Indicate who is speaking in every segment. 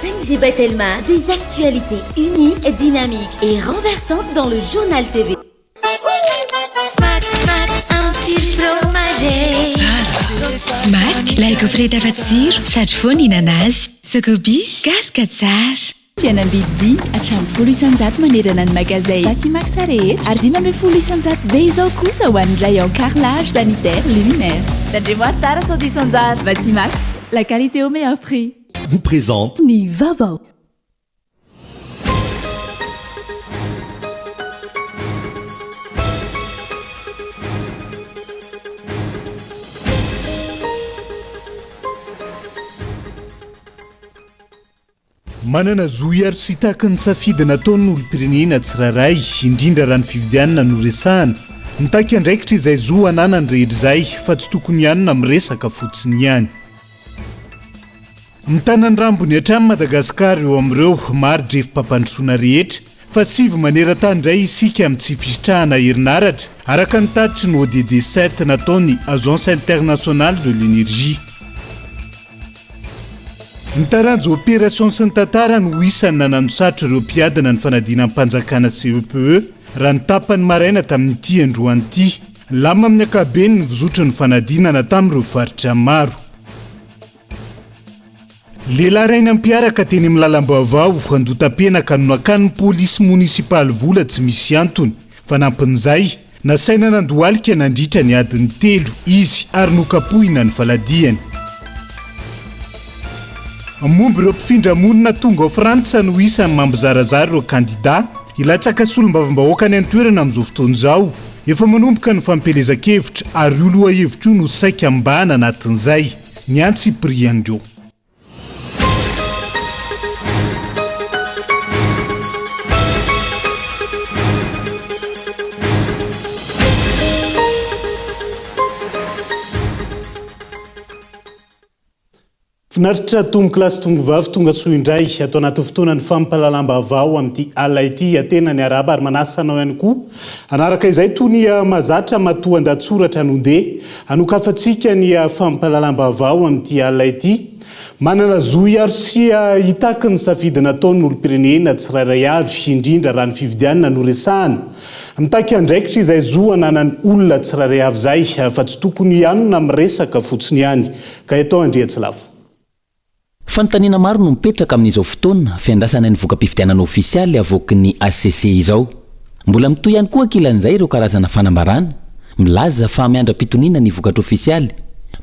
Speaker 1: 5G Batelma, des actualités uniques, dynamiques et renversantes dans le journal TV.
Speaker 2: Smack, un petit fromager.
Speaker 3: Smack, laiko freda fatsiro, sady foana inanazy. Sakobis, gaska tsara.
Speaker 4: Fianambidy hatramin'ny 10 isanjato manerana ny magazay Batimax rehetra ary 10 isanjato be izao kosa ho an'ny rayon carrelage sanitaire luminaire. Tandremo tara sao isanjato Batimax, la qualité au meilleur prix.
Speaker 5: Vous présente
Speaker 4: Ny vaovao.
Speaker 6: manana zoiaro sy tahaka ny safidy nataon'ny olom-pirenena tsiraray indrindra raha ny fividianana no resahana nitaky andraikitra izay zo ananany rehetra izay fa tsy tokony ihanina miresaka fotsiny ihany mitanany rambony hatramin'ny Madagasikara eo amin'ireo maro drefim-pampandrosoana rehetra fa sivy maneran-tany indray isika amin'ny tsy fisitrahana herinaratra araka ny tatitry ny ODD 7 nataon'ny Agence Internationale de l'Énergie. Ny taranjo opération sy ny tantara no isan'ny nananosatrotra ireo mpiadana ny fanadinan'ny mpanjakana CEPE raha ny tapany maraina tamin'ity androany ity lama amin'ny akabeny ny vizotry ny fanadinana tamin'ireo faritra maro. Lehilahy ray nampiaraka teny amin'ny lalam-baovao andota-penaka no nakan'ny polisy munisipaly vola tsy misy antony fa nampin'izay nasaina nandohalika nandritra ny adiny 3 izy ary nokapohina ny faladiany. Momba ireo mpifindra-monina tonga ao Frantsa no isan'ny mampizarazara ireo kandida ilatsaka solom-bavim-bahoaka ny antoerana amin'izao fotoana izao efa manomboka ny fampelezan-kevitra ary olo hevitra no saika ambana anatin'izay ny antsy priandreo. Finaritra tongo-klasy tongo-vavy tonga soa indray atao anaty fotoana ny fampalalam-baovao amin'ity alina ity atena ny araba ary manasanao ihany koa anaraka izay toy ny mazatra matoa andatsoratra nondeha anokafantsika ny fampalalam-baovao amin'ity alina ity manana zoiaro sy hitaky ny safidy nataon'ny olom-pirenena tsirairay avy indrindra raha ny fividianana no resahana mitaky andraikitra izay zo ananany olona tsirairay avy izay fa tsy tokony ihanona miresaka fotsiny ihany ka atao andriatsilafo.
Speaker 7: Fanontaniana maro no mipetraka amin'izao fotoana fiandrasana ny voka-pifidianana ofisialy avoky ny ACC izao. Mbola mitoy ihany koa ankilan'izay ireo karazana fanambarana milaza fa miandra-pitoniana ny vokatra ofisialy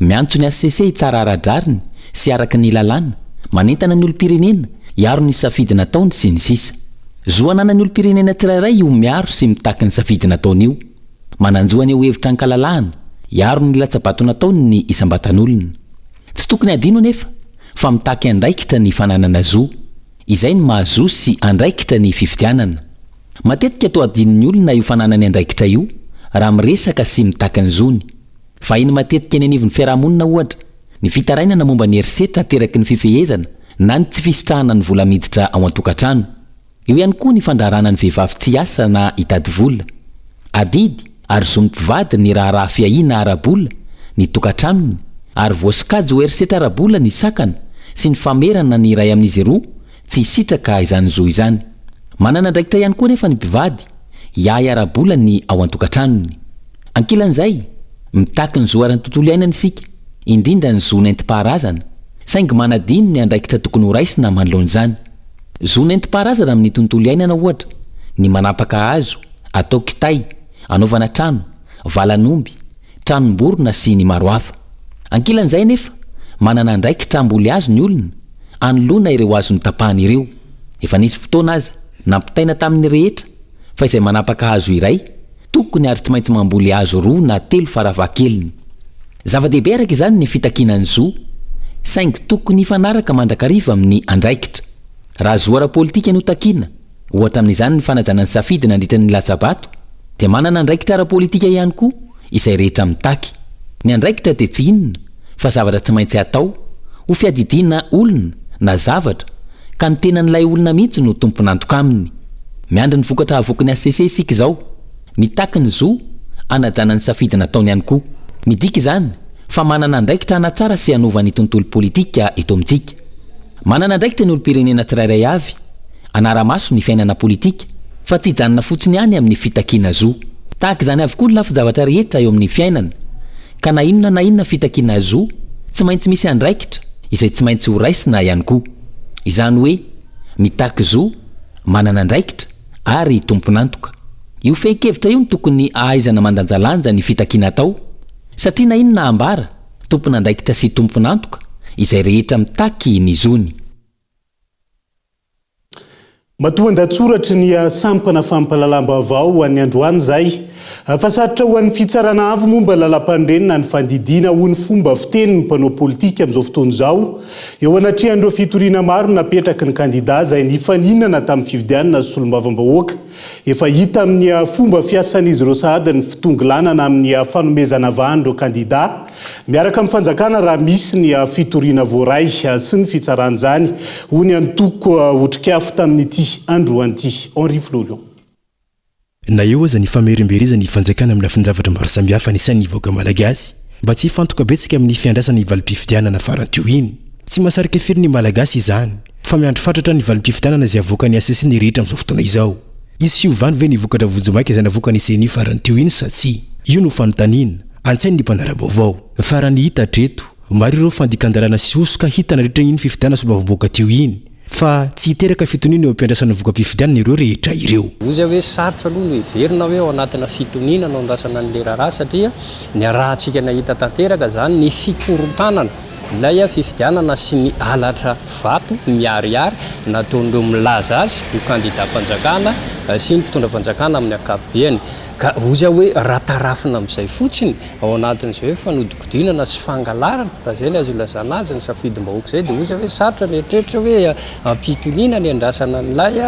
Speaker 7: miantso ny ACC hitsara ara-drariny sy araka ny lalàna manentana ny olom-pirenena hiaro ny safidy nataony sy ny sisa. Zoanana ny olom-pirenena tsirairay io miaro sy mitaky ny safidy nataony io mananjoany eo hevitra ankalalahana hiaro ny latsabato nataony ny isam-batan'olona. Tsy tokony adino nefa fa mitaky andraikitra ny fananana zo izay ny mahazo sy andraikitra ny fifidianana. Matetika atao adin'ny olona io fananany andraikitra io raha miresaka sy mitaky ny zony fa iny matetika ny anivon'ny fiarahamonina ohatra ny fitarainana momba ny herisetra teraky ny fifehezana na ny tsy fisitrahana ny vola miditra ao an-tokantrano. Eo ihany koa ny fandrarana ny vehivavy tsy asa na hitady vola adidy ary zo mimpivady ny raharaha fiahina ara-bola ny tokantranony ary voasikajy ho herisetra ara-bola ny sakana sy ny famerana ny ray amin'izy roa tsy hisitraka izany zo izany. Manana andraikitra ihany koa nefa ny mpivady hiahy ara-bola ny ao an-tokantranony. Ankilan'izay mitaky ny zo aran'ny tontolo iainana isika indrindra ny zo nentim-paharazana saingy manadino ny andraikitra tokony ho raisina manoloan'izany. Zo nentim-paharazana amin'ny tontolo iainana ohatra ny manapaka hazo atao kitay anaovana trano valanomby tranomborona sy ny maro hafa. Ankilan'izay nefa manana andraikitra amboly azo ny olona anoloana ireo azo notapahany ireo. Efa nisy fotoana aza nampitaina tamin'ny rehetra fa izay manapaka hazo iray tokony ary tsy maintsy mamboly hazo 2 na 3 faravakeliny. Zava-dehibe araka izany ny fitakinany zo saingy tokony fanaraka mandrakariva amin'ny andraikitra. Raha zo ara-politika no takina ohatra amin'izany ny fanajanany safidy nandritra ny latsabato dia manana andraikitra ara-politika ihany koa izay rehetra mitaky. Ny andraikitra dia tsy inona fa zavatra tsy maintsy atao ho fiadidiana olona na zavatra ka ny tenan'ilay olona mihitsy no tompon'antoka aminy. Miandry ny vokatra avoky ny ACC isika izao mitaky ny zo anajana ny safidy nataony ihany koa. Midika izany fa manana andraikitra hanatsara sy hanova ny tontolo politika eto amintsika. manana ndraiky teny olo-pirenena tsirairay avy anara-maso ny fiainana politika fa ty janona fotsiny ihany amin'ny fitakiana zo tahaka izany avokoa ny lafy-javatra rehetra eo amin'ny fiainana ka na inona fitakiana zo tsy maintsy misy andraikitra izay tsy maintsy ho raisina ihany koa izany hoe mitaky zo manana andraikitra ary tomponantoka io fehi-kevitra io ny tokony ahaizana mandanjalanja ny fitakiana atao satria na inona ambara tompona andraikitra sy tomponantoka izay rehetra mitaky ny zony
Speaker 6: matoan-datsoratra ny sampana fampalalam-baovao ho an'ny androany zay fa sarotra ho an'ny fitsarana avy momba lalam-pandrenina ny fandidiana ho ny fomba fiteny ny mpanao politika amin'izao fotoana izao eo anatrehan'ireo fitoriana maro napetraky ny kandida izay nifaninana tamin'ny fifidianana sy solombavam-bahoaka efa hita amin'ny fomba fiasan'izy ireo sahady ny fitongilanana amin'ny fanomezana vahan'ireo kandida miaraka amin'ny fanjakana raha misy ny fitoriana voaray sy ny fitsaran'izany ho ny antoko otrikafo tamin'ity androan'ity Henri Florian.
Speaker 5: Na eo aza ny famerimberizany fanjakana amin'ny lafin-javatra maro samihafa anisan'ny vahoaka malagasy mba tsy hifantoka betsaka amin'ny fiandrasana ny valim-pifidianana farantio iny tsy mahasarika firy ny malagasy izany fa miandry fatratra ny valim-pifidianana izay avoaka ny asesiny rehetra amin'izao fotoana izao izy sy ovany ve nivokatra vojomaika izay navoaka ny seni farantio iny sa tsy io no fanontaniana an-tsainy ny mpanara-baovao fa raha ny hita hatreto maro ireo fandikandalana sy osoka hitana rehetra iny fifidianana solombavam-bahoaka tio iny fa tsy hiteraka fitonina eo ampiandrasana voka-pifidianana ireo rehetra ireo
Speaker 8: ozy hoe sarotra aloha no hiverina hoe ao anatina fitonina no andrasana ny leraraha satria ny arahantsika nahita tanteraka zany ny fikorontanana ilay fifidianana sy ny alatra vato miariary nataon'ireo milaza azy io kandida-panjakana sy ny mpitondra-panjakana amin'ny akapobeany ka ozy hoe ratarafina amin'izay fotsiny ao anatin'izay hoe fanodikodinana sy fangalarana raha zay le azo ilazana azy ny safidim-bahoaka zay dia ozy hoe sarotra ny eritreritra hoe ampitonina ny andrasana nylay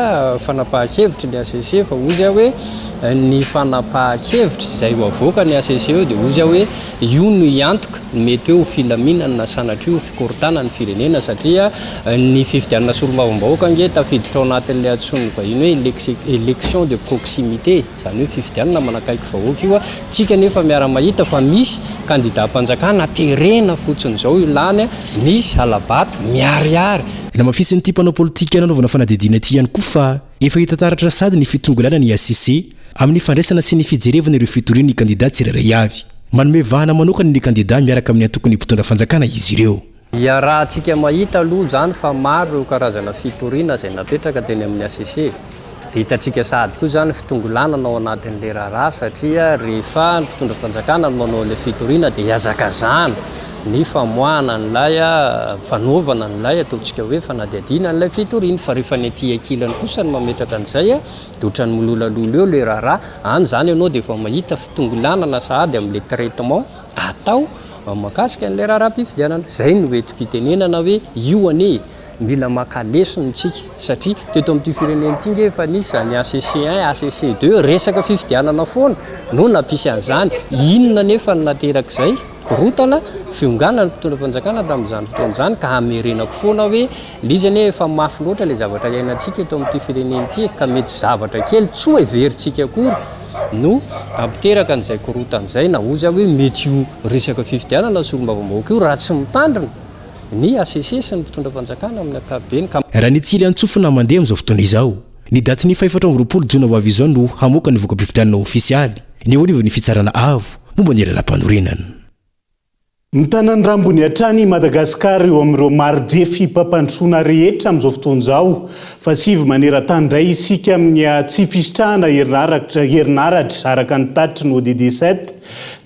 Speaker 8: fanapahan-kevitra ny ACC fa ozy hoe ny fanapahan-kevitra izay avoaka ny ACC eo dia ozy hoe io no iantoka mety eo filaminana na sanatria io fikorontanana ny firenena satria ny fifidianana solombavam-bahoaka nge tafiditra ao anatin'ilay antsony vahiny hoe élection de proximité zany hoe fifidianana manakaiky vahoaka io tsika nefa miara-mahita fa misy kandida-panjakana terena fotsiny zao ilany misy alabato miariary
Speaker 5: na mafisy ny ty mpanao politika nanaovana fanadidina ty ihany koa fa efa hita taratra sady ny fitongolana ny ACC amin'ny fandraisana sy ny fijerevana ireo fitoriana ny kandida tsirairay avy manome vahana manokana ny kandida miaraka amin'ny antokony mpitondra fanjakana izy ireo
Speaker 8: ia raha tsika mahita aloha zany fa maro ireo karazana fitoriana izay napetraka teny amin'ny ACC dia hitantsika sady koa zany fitongolana ao anatin'le raharaha satria rehefa ny mpitondra fanjakana no manao le fitoriana dia hiazakazana ny famoahana nylay fanaovana nylay ataontsika hoe fanadiadiana nylay fitoriana fa rehefa ny aty ankilany kosa ny mametraka an'izay dia ohatrany milolalola eo le raharaha any zany ianao dia efa mahita fitongolanana sahady amin'le traitement atao makasika n'le raharaha-pifidianana zay no etiko itenenana hoe io ane mila makalesony tsika satria teto amin'ity firenena ity nge efa nisy zany ACC1 ACC2 resaka fifidianana foana no nampisy an'izany inona nefa ny naterak'izay korotana fiongana ny mpitondra fanjakana tamin'izany fotoana izany ka hamerenako foana hoe lizany efa mafy loatra le zavatra iainantsika eto amin'ity firenena ity ka mety zavatra kely tsy hoe veritsika akory no ampiteraka an'izay korotan'izay na ozy hoe mety io resaka fifidianana solombavam-bahoaka io raha tsy mitandrina ny ACC sy ny mpitondra fanjakana amin'ny akapobeny
Speaker 5: raha nitsiry antsofina mandeha amin'izao fotoana izao ny daty ny 7 jona ho avy izao no hamoaka ny voka-pifidianana ofisialy ny eo anivon'ny fitsarana avo momba ny lalam-panorenana
Speaker 6: ny tanany rambony hatrany Madagasikara eo amin'ireo maridrefy mpampandrosoana rehetra amin'izao fotoana izao fa sivy maneran-tany indray isika amin'ny tsy fisitrahana herinaratra araka ny tatitry ny ODD 7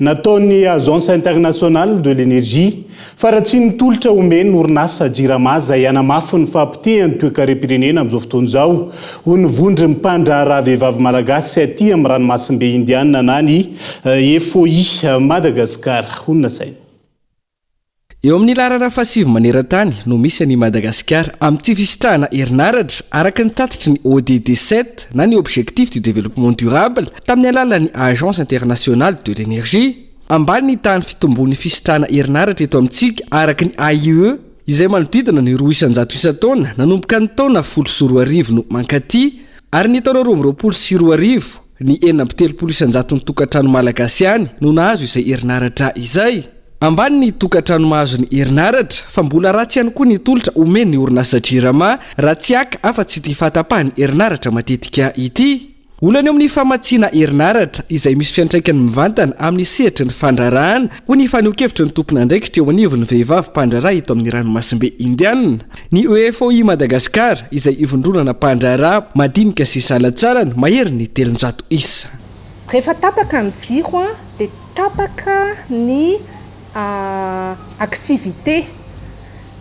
Speaker 6: nataon'ny Agence Internationale de l'Énergie fa raha tsy nitolotra omeny orinasa JIRAMA izay hanamafy ny fampitehany toe-karem-pirenena amin'izao fotoana izao ho nivondry mipandra raha vehivavy malagasy sy aty amin'ny ranomasimbe indiana na ny FOI Madagasikara honina saina.
Speaker 9: Eo amin'ny larana fasivy maneran-tany no misy any Madagasikara amin'ny tsy fisitrahana herinaratra araka ny tatitry ny ODD 7 na ny objectif du développement durable tamin'ny alalan'ny Agence Internationale de l'Énergie ambany ny tany fitombon'ny fisitrahana herinaratra eto amintsika araka ny AIE izay manodidina ny 200 isa-taona nanomboka ny taona 10 no mankaty ary ny taona 2020 ny 7 isan-jato ny tokantrano malagasy any no nahazo izay herinaratra izay ambany ny tokantrano mahazo ny herinaratra fa mbola ratsy ihany koa ny tolotra omeny ny orinasa jirama raha tsy aka afa-tsy ty fahatapahany herinaratra matetika ity olany eo amin'ny famatsiana herinaratra izay misy fiantraikany mivantana amin'ny sehitry ny fandrarahana ho ny faneho-kevitra ny tompona ndraiky teo anivon'ny vehivavy mpandraraha eto amin'ny ranomasimbe indianina ny EFOI Madagasikara izay ivondronana mpandraraha madinika sy salatsarany mahery ny 300 isa.
Speaker 10: Rehefa tapaka ny jiro dia tapaka ny activité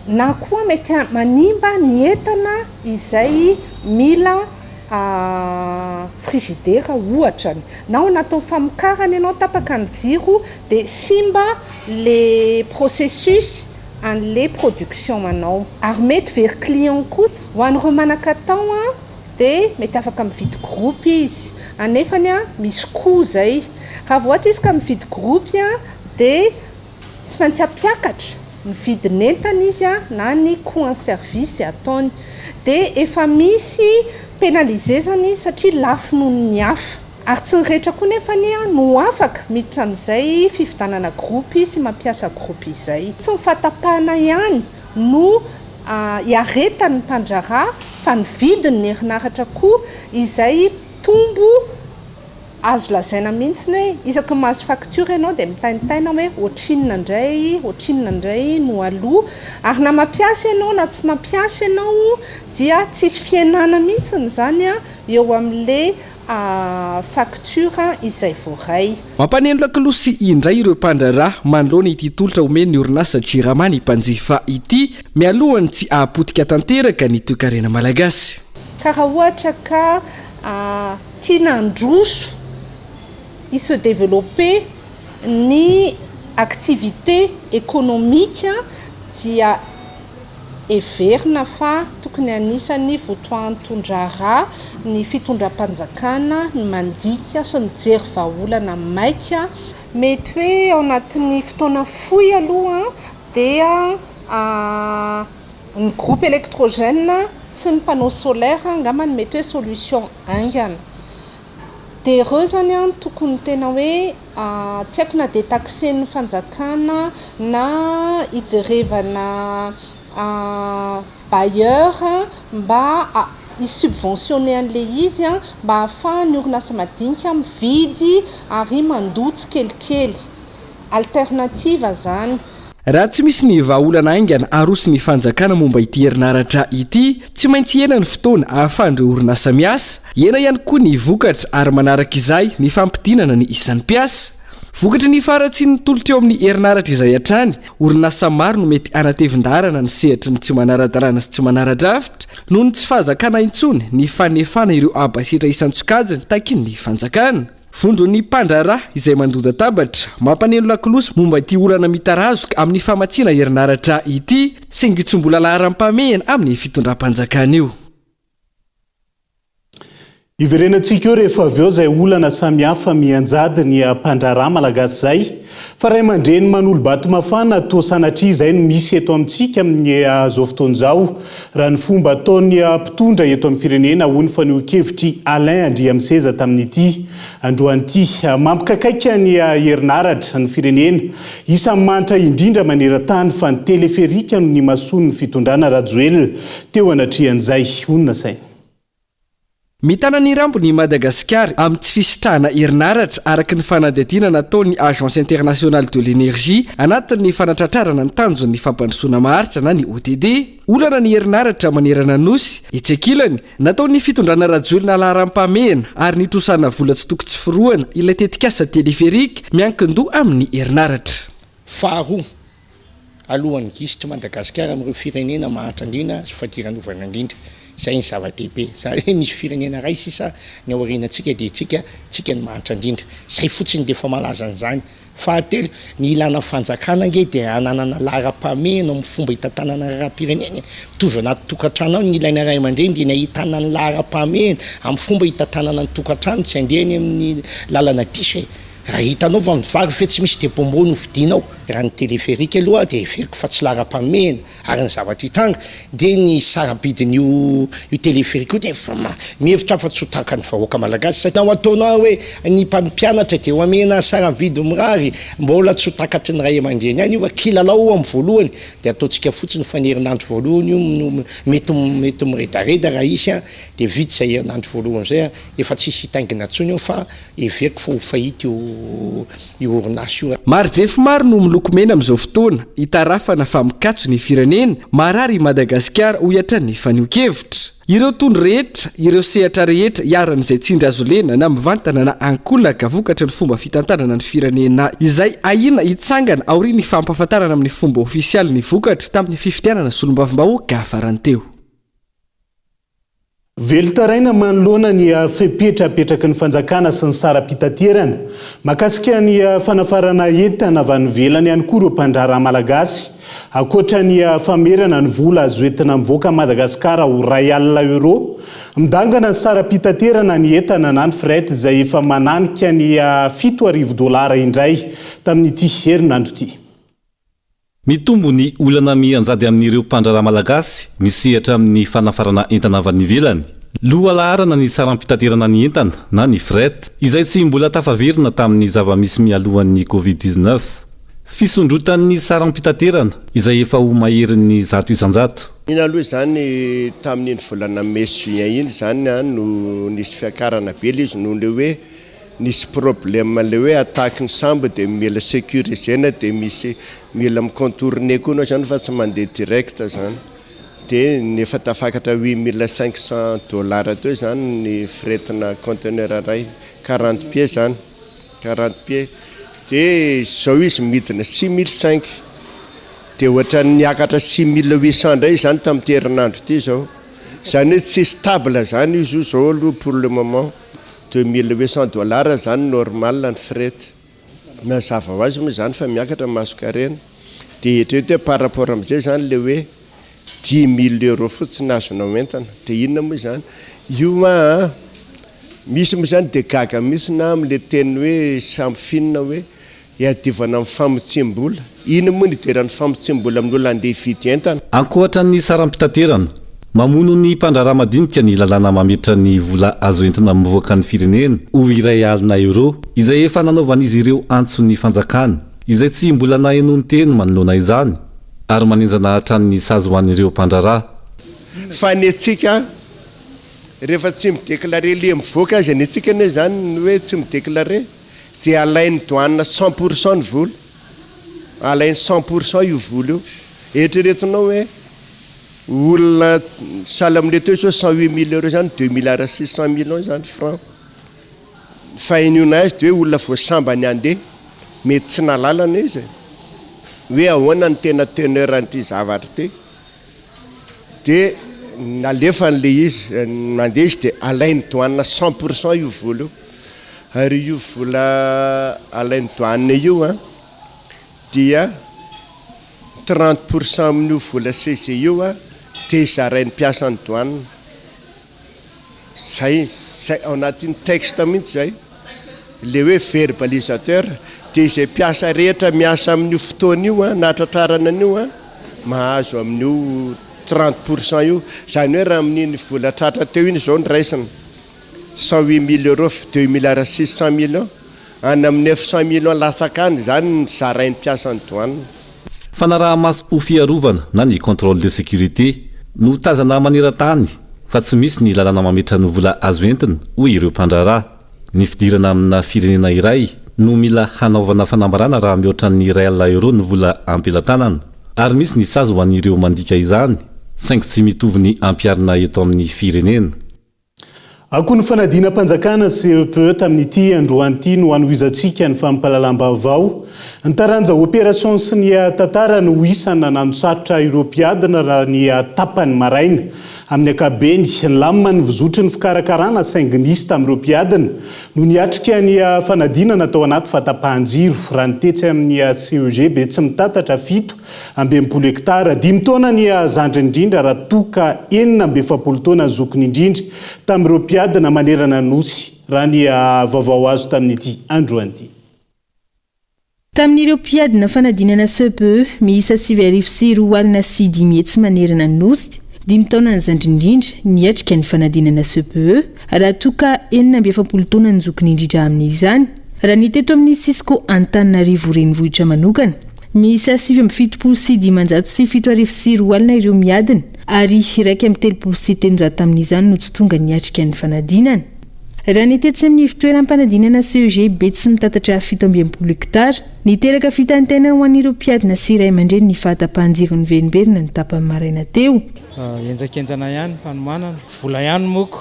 Speaker 10: na koa mety manimba ny entana izay mila frigidaire ohatrany na natao famokarana ianao tapaka ny jiro dia simba les processus an'le production manao ary mety very client koa ho an'ireo manakatao dia mety afaka mividy groupe izy anefany misy koa zay raha voatra izy ka mividy groupe dia tsy maintsy ampiakatra ny vidin'entana izy na ny coût en service ataony dia efa misy pénalisé zany satria lafo noho ny hafa ary tsy rehetra koa nefa no afaka miditra amin'izay fividanana groupe sy mampiasa groupe izay tsy mifatapahana ihany no iaretan'ny mpandraraha fa ny vidiny ny herinaratra koa izay tombo azo lazaina mihitsy hoe isaky mahazo facture ianao dia mitaintaina hoe ohatrinona indray no aloha ary na mampiasa ianao na tsy mampiasa ianao dia tsisy fiainana mihitsy zany eo amin'le facture izay voaray.
Speaker 9: Mampaneno lakilosy indray ireo mpandraraha manoloana ity tolotra omeny ny orinasa jirama ny mpanjifa ity mialohany tsy ahapotika tanteraka ny toe-karena malagasy.
Speaker 10: Karaha ohatra ka tiana androso i se développer ny activité économique dia everina fa tokony anisany votoan'ny tondraraha ny fitondram-panjakana ny mandika sy mijery vahaolana maika mety hoe ao anatin'ny fotoana fohy aloha dia ny groupe électrogène sy ny panneau solaire angambany mety hoe solution aingana dia ireo zany tokony tena hoe tsy haiko na dia taxen'ny fanjakana na ijerevana bailleur mba isubventionné an'le izy mba ahafahany orinasa madinika mividy ary mandotsy kelikely alternative zany.
Speaker 9: Raha tsy misy ny vahaolana aingana arosy ny fanjakana momba ity herinaratra ity tsy maintsy ena ny fotoana ahafahan'ireo orinasa miasa ena ihany koa ny vokatra ary manaraka izay ny fampidinana ny isan'ny mpiasa. Vokatry ny faratsy ny tolotra eo amin'ny herinaratra izay hatrany orinasa maro no mety anatevin-darana ny sehatra ny tsy manara-dalàna sy tsy manara-drafitra noho ny tsy fahazakana intsony ny fanefana ireo abasetra isan-tsokajiny takin ny fanjakana. Vondron'ny mpandraraha izay mandoda tabatra mampaneno lakilosy momba ity olana mitarazoka amin'ny famatsiana herinaratra ity saingy tsy mbola laharam-pamehana amin'ny fitondram-panjakana io.
Speaker 6: Iverenantsika eo rehefa avy eo izay olana samihafa mianjady ny mpandraraha malagasy zay fa ray aman-dreny manolo-bato mafana toa sanatria izay no misy eto amintsika amin'ny zao fotoana izao raha ny fomba ataony mpitondra eto amin'ny firenena hoy ny faneho-kevitry Alain Andriamseza tamin'ity androan'ity mampikakaika ny herinaratra ny firenena isan'ny mantra indrindra maneran-tany fa ny teleferika no ny mason'ny fitondrana rajoelina teo anatrian'izay onona saina.
Speaker 9: Mitana ny rambo ny Madagasikara amin'ny tsy fisitrahana herinaratra araka ny fanadihadiana nataony Agence Internationale de l'Énergie anatin'ny fanatratrarana ny tanjon'ny fampandrosoana maharitra na ny ODD. Olana ny herinaratra manerana nosy itsekilany nataony fitondrana rajoelina laharam-pamehana ary nitrosana vola tsy toko tsy firoana ilay tetikasa teleferika miankin-doha amin'ny herinaratra.
Speaker 11: Faharoa alohan'ny gisitra Madagasikara amin'ireo firenena maharitra indrindra sy fadiran-dovana indrindra. Zay ny zava-dehibe zany misy firenena ray sisa ny aorinantsika dia tsika ny mahantra indrindra zay fotsiny dia efa malaza an'izany. Fahatelo ny ilana fanjakana nge dia ananana laharam-pamehana amin'ny fomba hitantanana rahapirenena mitovy anaty tokantrano ao ny ilaina ray aman-dreny dia nahitana ny laharam-pamehana amin'ny fomba hitantanana ny tokantrano tsy andehany amin'ny lalana disy raha hitanao fa mivary fe tsy misy dia bombo no vidinao raha ny téléférika aloha dia veriko fa tsy lara-pamena ary ny zavatra hitanga dia ny sarabidin'io téléférika io dia mihevitra fa tsy ho tahaka ny vahoaka malagasy satria ao ataonao hoe ny mpampianatra dia ho amena sarabidy mirary mbola tsy ho takatry ny ray aman-dreny any io fa kilalao amin'ny voalohany dia ataontsika fotsiny fanerinandro voalohany io no mety miredareda raha isy a dia vita izay herinandro voalohany zay a efa tsisy hitaingina ntsony eo fa everiko fa ho fahita io orinasy io.
Speaker 9: Marojefo maro no miloko mena amin'izao fotoana hitarafana fa mikatso ny firenena marary i Madagasikara ho hiatra ny fanio-kevitra. Ireo tondro rehetra, ireo sehatra rehetra iaran'izay tsindry azo lena na mivantana na ankolaka vokatra ny fomba fitantanana ny firenena izay ahina hitsangana aoriany fampahafantarana amin'ny fomba ofisialy ny vokatra tamin'ny fifidianana solombavim-bahoaka faranteo.
Speaker 6: Velotaraina manoloana ny fepetrapetraky ny fanjakana sy ny sara-pitaterana makasika ny fanafarana entana avy any ivelany ihany koa ireo mpandraharaha malagasy akoatra ny famerana ny vola azo entina mivoaka Madagasikara ho €1 midangana ny sara-pitaterana ny entana na ny fret izay efa mananika ny $7,000 indray tamin'ity herinandro ity.
Speaker 12: Mitombo ny olana mianjady amin'ireo mpandraharaha malagasy misehatra amin'ny fanafarana entana avy any ivelany. Loha laharana ny saram-pitaterana ny entana na ny fret izay tsy mbola tafaverina tamin'ny zava-misy mialohan'ny Covid-19. Fisondrotan'ny saram-pitaterana izay efa ho maherin'ny 100 isan-jato.
Speaker 13: Iny aloha zany tamin'ny volana mes juin iny zany no nisy fiakarana be izy noho le hoe nisy problème le hoe attaque ny sambo dia mila sécurisena dia misy mila micontourner koa anao zany fa tsy mandeha direct zany dia nefa tafakatra $8,500 teo zany ny fretina conteneur ray 40 pieds zany 40 pieds dia zao izy midina 6,500 dia ohatra niakatra 6,800 indray zany tamin'ity herinandro ity zao zany hoe tsy stable zany izy io zao aloha pour le moment $2,800 zany normal ny fret mazava ho azy moa zany fa miakatra masokarena dia etrety hoe par rapport amin'izay zany le hoe €10,000 fotsiny azonao entana dia inona moa zany io misy moa zany dia gaga misy na amin'le teny hoe samby finina hoe hiadivana amin'ny famotsim-bola iny moa ny deran'ny famotsim-bola amin'olona andeha hividy entana.
Speaker 12: Ankoatra ny saram-pitaterana mamono ny mpandraharaha madinika ny lalàna mametra ny vola azo entina mivoaka ny firenena ho €1 izay efa nanaovan'izy ireo antson'ny fanjakana izay tsy mbola nahenony teny manoloana izany ary manenjana hatrany sazy ho an'ireo mpandraharaha.
Speaker 13: Fa ny antsika rehefa tsy midéclaré le mivoaka azy ny antsika ne zany hoe tsy midéclaré dia alainy douane 100% ny vola alainy 100% io vola io eritreretinao hoe olona sahala amin'le teo so €108,000 zany €2,600 millions zany franc fa iniona azy dia hoe olona voasambany andeha mety tsy nalalana izy hoe ahoana ny tena teneur an'ity zavatra ty dia nalefa n'le izy mandeha izy dia alainy douane 100% io vola io ary io vola alainy douane io dia 30% amin'io vola CC io dia zarainy mpiasa ny douane zay ao anatin'ny texte mihitsy zay le hoe verbalisateur dia izay mpiasa rehetra miasa amin'io fotoana io na tratrarana an'io mahazo amin'io 30% io zany hoe raha amin'iny vola tratra teo iny zao ny raisina €108,000 €2,600 millions any amin'ny €900 millions lasakany zany ny zarainy mpiasa ny douane.
Speaker 12: Fanaraha maso ho fiarovana na ny contrôle de sécurité no tazana maneran-tany fa tsy misy ny lalàna mametra ny vola azo entina hoy ireo mpandraharaha. Ny fidirana amina firenena iray no mila hanaovana fanambarana raha mihoatra ny €1 ny vola ampelantanana ary misy ny sazy ho an'ireo mandika izany saingy tsy mitovy ny ampiarina eto amin'ny firenena.
Speaker 6: Ako ny fanadina mpanjakana CEPE tamin'ity androan'ity no hanohizantsika ny fampahalalam-baovao ny taranja opération sy ny tantara no isana nanosatotra Europiadina raha ny tapany maraina amin'ny akabeny lamma ny vizotry ny fikarakarana saingy nisy tamin'ny Europiadina no niatrika ny fanadina natao anaty fatapahan-jiro raha nitetsy amin'ny CEG be tsy mitatatra 7 hektara 5 taona ny zandry indrindra raha toka 7 taona zokony indrindra tamin'ny Europiadina manerana nosy raha ny vaovao azo tamin'ity androan'ity.
Speaker 14: tamin'ireo mpiadina fanadinana CPE miisa 7 sy 10 tsy manerana ny nosy 5 taona ny zandrindrindra niatrika ny fanadinana CPE raha toka 7 taona ny zokony indrindra amin'izany raha ny teto amin'ny Cisco Antananarivo renivohitra manokana miisa 7 sy 7 ireo miadina ary 1 sy 3 tamin'izany no tsy tonga niatrika ny fanadinana. Raha ny tetsy amin'ny fitoeram-panadinana CEG Betsy mitatatra 17 hektara niteraka fitantena ho an'ireo mpiadina sy iray aman-dreny ny fahatapahan-jirony verimberina ny tapany maraina teo.
Speaker 15: Enjakenjana ihany fanomanana vola ihany moko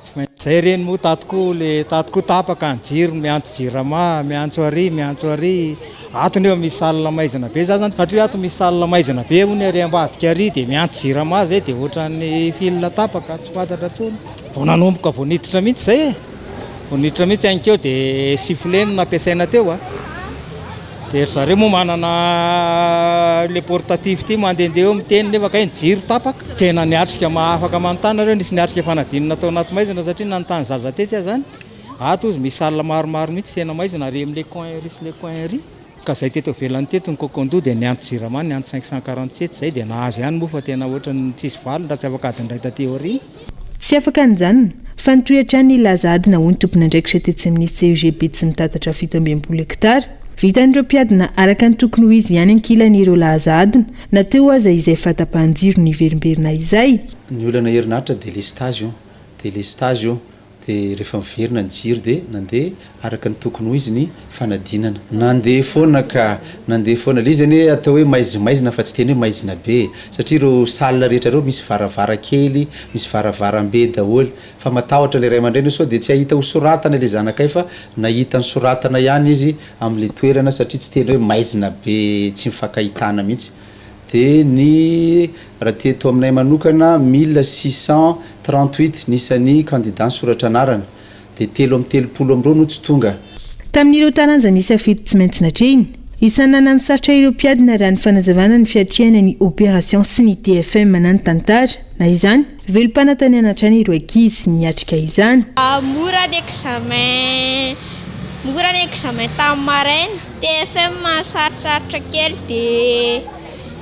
Speaker 15: tsy maintsy zay reny moa tatoko tapaka ny jiro miantso jirama miantso ary ato neo misy salina maizana be zany satria ato misy salina maizana be hono ary ambadika ary dia miantso jirama zay dia ohatran'ny fila tapaka tsy fantatra tsony vao nanomboka vao niditra mihitsy zay vao niditra mihitsy ankeo dia sifleny nampiasaina teo dia zareo moa manana le portatif ty mandehandeha eo miteny nefa kay ny jiro tapaka tena niatrika mahafaka manontany reo nisy niatrika fanadinana tao anaty maizana satria nanontany zaza tetsy aho zany ato izy misy salina maromaro mihitsy tena maizana ary amin'le coin ry sy le coin ry ka zay teto velany teto ny kokondo dia niantso jirama niantso 547 zay dia nahazo ihany moa fa tena ohatrany tsisy valo raha tsy afaka adiny ray tateo ary
Speaker 14: tsy afaka anjanona fa nitoetra ny laza adina ho ny tompona andraikitra tetsy amin'ny CEG tsy mitatatra 17 hektara vitan'ireo mpiadina araka ny tokony ho izy ihany ankilan'ireo laza adina nateo aza izay fahatapahan-jiro ny verimberina izay
Speaker 16: ny olana herinaritra dia le stage io dia rehefa miverina ny jiro dia nandeha araka ny tokony ho izy ny fanadinana nandeha foana le izy anie atao hoe maizimaizina fa tsy teny hoe maizina be satria ireo salina rehetra reo misy varavarakely misy varavarambe daholy fa matahotra le ray aman-dreny sao dia tsy ahita ho soratana le zanakay fa nahita ny soratana ihany izy amin'le toerana satria tsy teny hoe maizina be tsy mifankahitana mihitsy dia ny raha teto aminay manokana 1638 nisan'ny candidat nysoratra anarana dia 3 no tsy tonga
Speaker 14: tamin'ireo taranja misy afety tsy maintsy natrehiny isan'ny nanamosatra ireo mpiadina raha ny fanazavana ny fiatriana ny opération sy ny TFM manano tantara na izany velom-panantaniana hatrany ireo ankizy niatrika izany
Speaker 17: mora ny examen tamin'ny maraina TFM sarotsarotra kely dia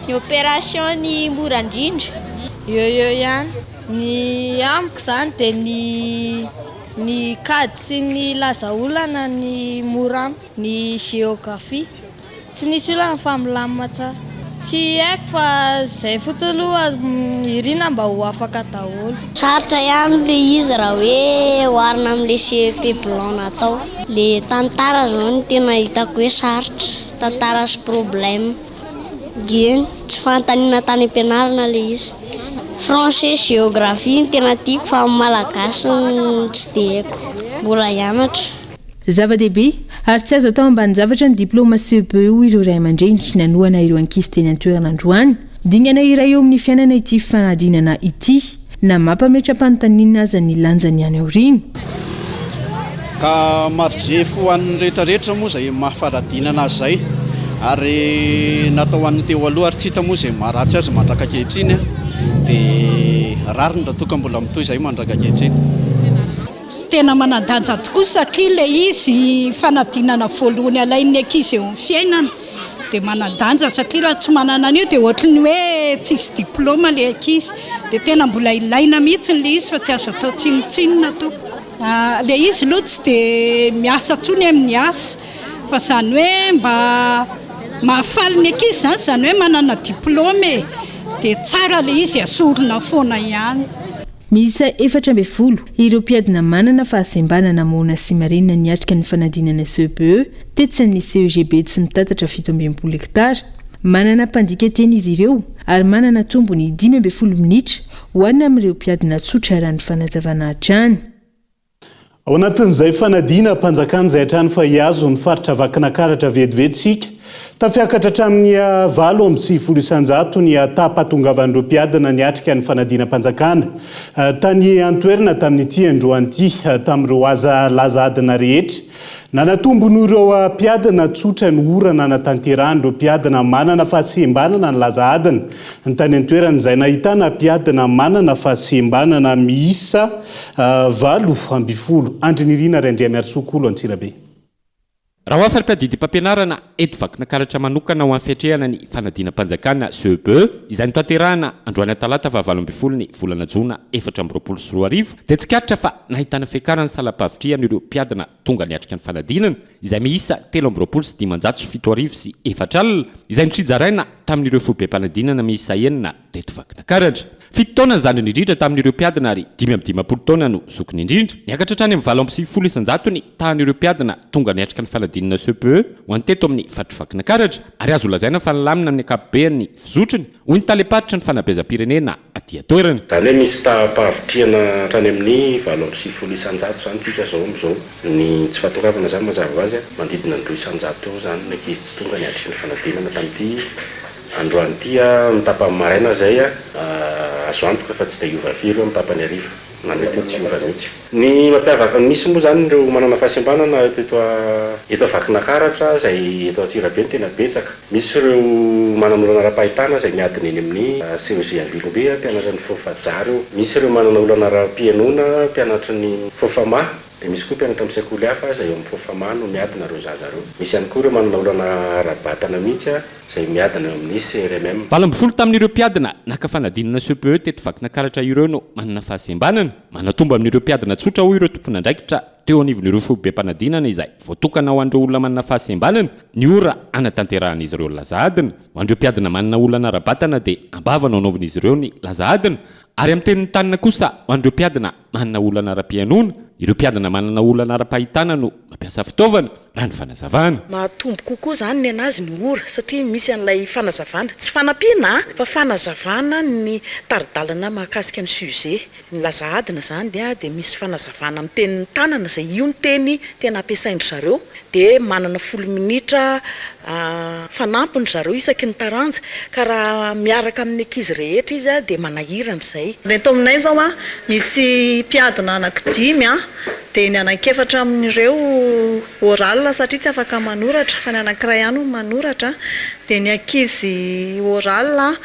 Speaker 17: ny opération ny mora indrindra
Speaker 18: eo ihany ny amiko zany dia ny kady sy ny lazaolana ny mora ny géographie tsy nisy olana fa milamina tsara tsy haiko fa zay fotsiny aloha irina mba ho afaka daholo
Speaker 19: sarotra ihany le izy raha hoe oharina amin'le CEP blanc natao le tantara zao no tena hitako hoe sarotra tantara sy problème eny tsy fantaniana tany am-pianarana le izy français géographie ny tena tiako fa malagasy tsy dia haiko mbola hianatra
Speaker 14: zava-dehibe ary tsy azo atao ambany zavatra ny diplôma CPE ireo ray aman-dreny nanoana ireo ankizy teny an-toerana androany dingana iray eo amin'ny fiainana ity fanadinana ity na mampametra-panontaniana aza ny lanjany any aoriana
Speaker 20: ka marjefo ho an'ny rehetrarehetra moa zay mahafaradinana azy zay ary natao an'ny teo aloha ary tsy hita moa zay maharatsy azy mandraka kehitriny dia rariny raha toka mbola mitoy izay mandraka kehitriny
Speaker 21: tena manandanja tokoa satria le izy fanadinana voalohany alain'ny ankizy eo amin'ny fiainana dia manandanja satria raha tsy manana an'io dia ohatrany hoe tsisy diplôma le ankizy dia tena mbola ilaina mihitsy le izy fa tsy azo atao tsinotsinona tompoko le izy aloha tsy dia miasa tsony amin'ny asa fa zany hoe mba mahafaly ny ankizy zany hoe manana diplôma dia tsara le izy asorona foana ihany
Speaker 14: miisa 14 ireo mpiadina manana fahasembanana moana sy marenina niatrika ny fanadinana CPE tetsy amin'ny CEG tsy mitatatra 17 hektara manana mpandika teny izy ireo ary manana tombony 15 minitra hoanina amin'ireo mpiadina tsotra raha ny fanazavana hatrany
Speaker 6: ao anatin'izay fanadina mpanjakana izay hatrany fa hiazo ny faritra vakinakaratra vetivetsika tafiakatra hatramin'ny 8 ny tapatongavan'ireo mpiadina niatrika ny fanadina mpanjakana tany antoerana tamin'ity androan'ity tamin'ireo laza adina rehetra nanatombonoireo mpiadina tsotra ny orana natanteran'ireo mpiadina manana fahasembanana ny laza adina ny tany antoerana izay nahitana mpiadina manana fahasembanana miisa 20 andrinirina ray andria miarosokolo Antsirabe
Speaker 1: raha ho afary-piadidy mpampianarana eto vakina karatra manokana ho amin'ny fiatrehana ny fanadina-mpanjakana CEB izay notanterahana androany talata 20 ny volana jona 2024 dia tsikaritra fa nahitana fiakarana salapavitriana ireo mpiadana tonga niatrika ny fanadinana izay miisa 3,907 sy 4 alina izay notrizaraina tamin'ireo fobe-mpanadinana miisa enina teto vakina karatra. 7 taona zandriny indrindra tamin'ireo mpiadana ary 5 taona no zokiny indrindra. Niakatra hatrany amin'ny 20 isanjato ny tahan'ireo mpiadana tonga niatrika ny fanadinana CEB ho any teto amin'ny fatry vakina karatra ary azo lazaina fa nalamina amin'ny ankapobeny fizotriny hoy ny taleparitra ny fanabezam-pirenena aty atoerana.
Speaker 22: Zany hoe misy tapavitriana hatrany amin'ny 20 isanjato zany tsika zao am'izao ny tsy fahatongavana zany mazava azy mandidina ny 2 isanjato eo zany ny ankizy tsy tonga niatrika ny fanadinana tamin'ity androany ity mitapany maraina zay azo antoka fa tsy dia iova firy eo mitapany ariva nany hoe teo tsy iova mihitsy. Ny mampiavaka misy moa zany ireo manana fahasembanana eto vakina karatra zay eto Antsirabe ny tena betsaka. Misy ireo manana olana ara-pahitana zay miadina eny amin'ny CEG Ambinimbe mpianatra ny fofajary eo. Misy ireo manana olana ara-pianona mpianatra ny fofama. Dia misy koa mpianatra amin'ny sekoly hafa zay eo amin'ny fofama no miadina ireo zaza reo. Misy ihany koa ireo manana olana ara-batana mihitsy zay miadina eo amin'ny CRMM.
Speaker 1: 20 tamin'ireo mpiadana naka fanadinana CEB teto vakina karatra ireo no manana fahasembanana. Manatombo amin'ireo mpiadana tsotra hoy ireo tompona andraikitra teo anivon'ireo fobe-mpanadinana izay voatokana ho an'ireo olona manana fahasembanana ny ora anatanterahana izy ireo lazaadina. Ho an'ireo mpiadana manana olana ara-batana dia ambavana onaovina izy ireo ny lazaadina. Ary amin'ny tenin'ny tanina kosa ho an'ireo mpiadana manana olana ara-pianona, ireo mpiadana manana olana ara-pahitana no mampiasa fitaovana raha ny fanazavana.
Speaker 23: Mahatombo kokoa zany ny anazy ny ora satria misy an'ilay fanazavana tsy fanampiana fa fanazavana ny taridalana mahakasika ny sujet ny lazaadina zany dia misy fanazavana amin'ny tenin'ny tanana zay io ny teny tena ampiasaindry zareo dia manana 10 minitra fanampiny zareo isaky ny taranja ka raha miaraka amin'ny ankizy rehetra izy dia manahirana izay.
Speaker 24: Reto aminay zao misy mpiadana anankidimy dia ny anankefatra amin'ireo oral satria tsy afaka manoratra fa ny anankiray ihany manoratra dia ny ankizy oral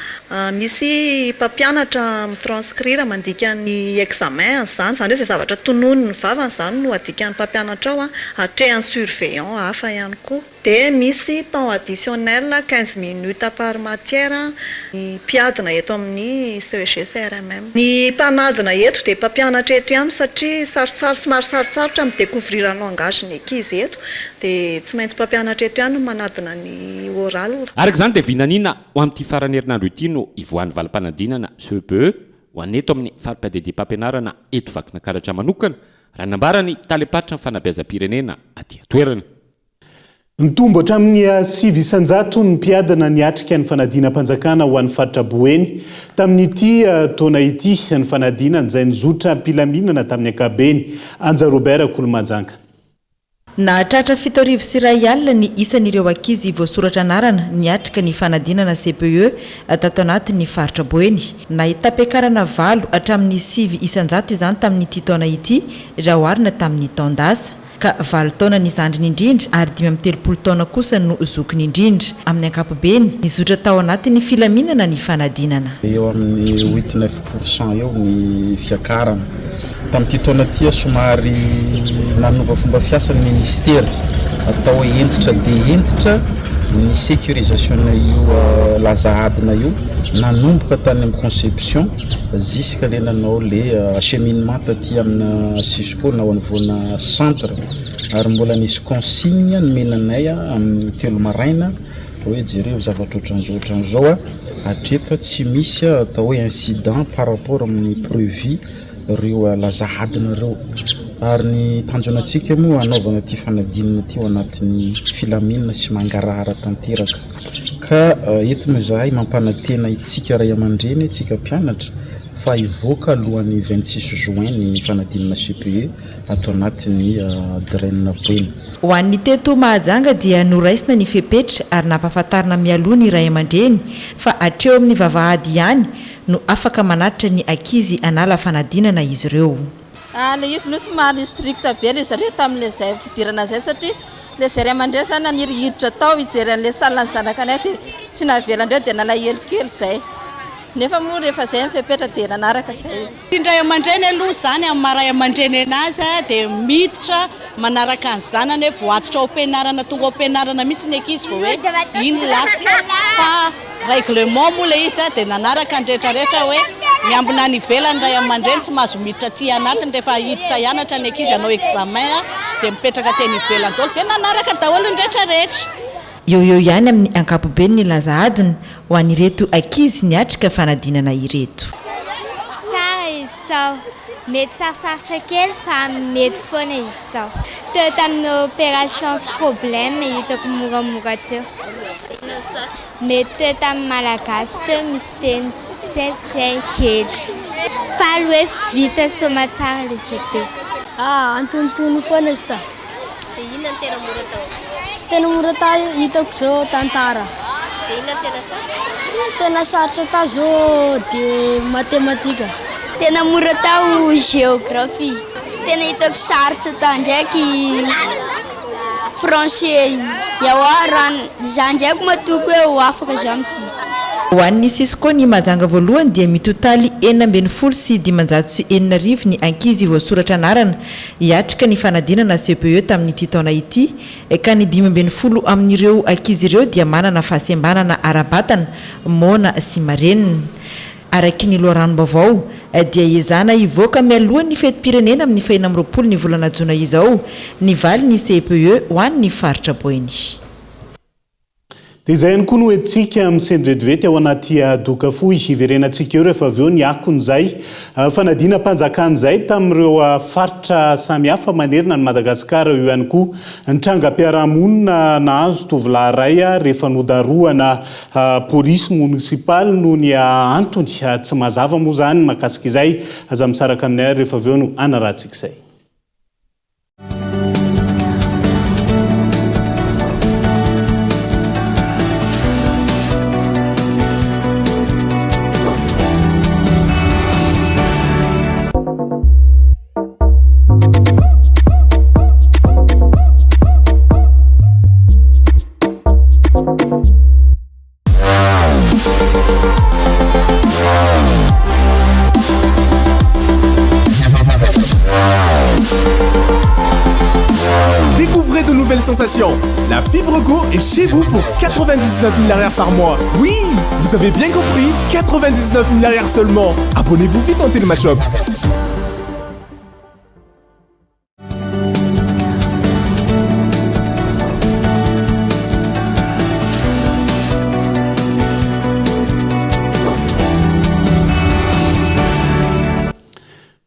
Speaker 24: misy mpampianatra mitranscrire mandika ny examen zany hoe izay zavatra tonony ny vavany zany no adikan'ny mpampianatra ao hatrehany surveillant hafa ihany koa. Dia misy temps additionnel 15 minutes par matière ny mpiadina eto amin'ny CEG CRMM. Ny mpanadina eto dia mpampianatra eto ihany satria somary sarosarotra amin'ny découvrir langage ny ankizy eto dia tsy maintsy mpampianatra eto ihany manadina ny oral.
Speaker 1: Araka izany dia vinanina ho amin'ity farany herinandro ity no ivoan'ny valim-panadinana CEB ho aneto amin'ny fari-piadidy mpampianarana eto vakina karatra manokana raha nambarany taleparitra ny fanabezam-pirenena aty atoerana.
Speaker 6: Nitombo hatramin'ny 9 isanjato ny mpiadana niatrika ny fanadinam-panjakana ho an'ny faritra Boeny tamin'ity taona ity ny fanadinana izay nizotra mpilaminana tamin'ny ankabeny. Anja Robert Kolomanjanga.
Speaker 25: Nahatratra 7 sy 1 alina ny isan'ireo ankizy voasoratra anarana niatrika ny fanadinana CPE tato anatin'ny faritra Boeny. Nahita mpiakarana 7 hatramin'ny 9 isanjato izany tamin'ity taona ity raha oharina tamin'ny taondasa. Ka 7 taona ny zandriny indrindra ary 5 taona kosa no zokiny indrindra amin'ny ankapobeny nizotra tao anatin'ny filaminana ny fanadinana.
Speaker 26: Eo amin'ny 8-9% eo ny fiakarana. Tamin'ity taona ity somary nanova fomba fiasan'ny ministera atao hoe entitra dia entitra ny sécurisation io lazaadina io nanomboka tany amin'ny conception jusqu'à le nanao le acheminement taty amina Cisco na ao anovona centre ary mbola nisy consigne nomenanay amin'ny telo maraina hoe jereo zavatra ohatran'izao hatreto tsy misy atao hoe incident par rapport amin'ny prévu reo lazaadina reo ary ny tanjonantsika moa anaovana ty fanadinana ty ao anatin'ny filaminana sy mangarahara tanteraka ka eto moa zahay mampanantena itsika ray aman-dreny itsika mpianatra fa ivoaka alohan'ny 26 juin ny fanadinana CPE ato anatin'ny Draine Boeny.
Speaker 25: Ho an'ny teto Mahajanga dia noraisina ny fepetra ary nampahafantarina mialoha ny ray aman-dreny fa hatreo amin'ny vavahady ihany no afaka manatitra ny ankizy anala fanadinana izy ireo.
Speaker 27: Le izy no somary strict be le zareo tamin'le zay fidirana zay satria le zay ray aman-dreny zany naniry hiditra tao hijery an'le salan'ny zanakanay dia tsy navelandreo dia nalahelo kely zay. nefa moa rehefa zay mifepetra dia nanaraka zay
Speaker 21: indray aman-dreny aloha zany amin'ny maray aman-dreny anazy dia miditra manaraka ny zanany hoe voatotra ao am-pianarana tonga ao am-pianarana mihitsy ny ankizy vao hoe iny lasy fa règlement moa ilay izy dia nanaraka ny rehetrarehetra hoe miambina ny ivelany ray aman-dreny tsy mahazo miditra aty anatiny rehefa hiditra hianatra ny ankizy hanao examen dia mipetraka teny ivelany daholo dia nanaraka daholo ny rehetrarehetra
Speaker 25: eo ihany amin'ny ankapobeny ny laza adina ho an'ireto ankizy niatrika fanadinana ireto
Speaker 2: tsara izy tao mety sarosarotra kely fa mety foana izy tao teo tamin'ny opération sy problème hitako moramora teo mety teo tamin'ny malagasy teo misy teny tsetsay kely faly hoe vita soma tsara le CP
Speaker 18: antonontono foana izy tao dia inona ny tena mora tao tena mora tao hitako zao tantara dia inona ny tena sarotra tena sarotra tao zao dia matematika
Speaker 2: tena mora tao géographie tena hitako sarotra tao ndraiky français yaoarany za ndraiky matoko hoe ho afaka za mity
Speaker 25: ho an'ny sisiko ny majanga voalohany dia mitotaly 7 sy 909 ny ankizy voasoratra anarana hiatrika ny fanadinana CPE tamin'ity taona ity ka ny 5 amin'ireo ankizy ireo dia manana fahasembanana arabatana mona sy marenina araky ny loaranom-bavao dia izana ivoaka mialohan'ny fetim-pirenena amin'ny 20 ny volana jona izao ny valy ny CPE ho an'ny faritra Boeny.
Speaker 6: Dia izay ihany koa no hoentsika amin'ny sendvetivety ao anaty doka fohy iverenantsika eo rehefa avy eo ny akon'izay fanadinam-panjakan'izay tamin'ireo faritra samihafa manerina ny Madagasikara eo ihany koa ny trangam-piarahamonina nahazo tovolahy iray rehefa nodaroana polisy munisipaly no ny antony tsy mazava moa zany mahakasika izay aza misaraka aminay rehefa avy eo no anarahantsika izay.
Speaker 3: Découvrez de nouvelles sensations. La Fibre Go est chez vous pour 99 000 par mois. Oui, vous avez bien compris, 99 000 seulement. Abonnez-vous vite en Télémashop.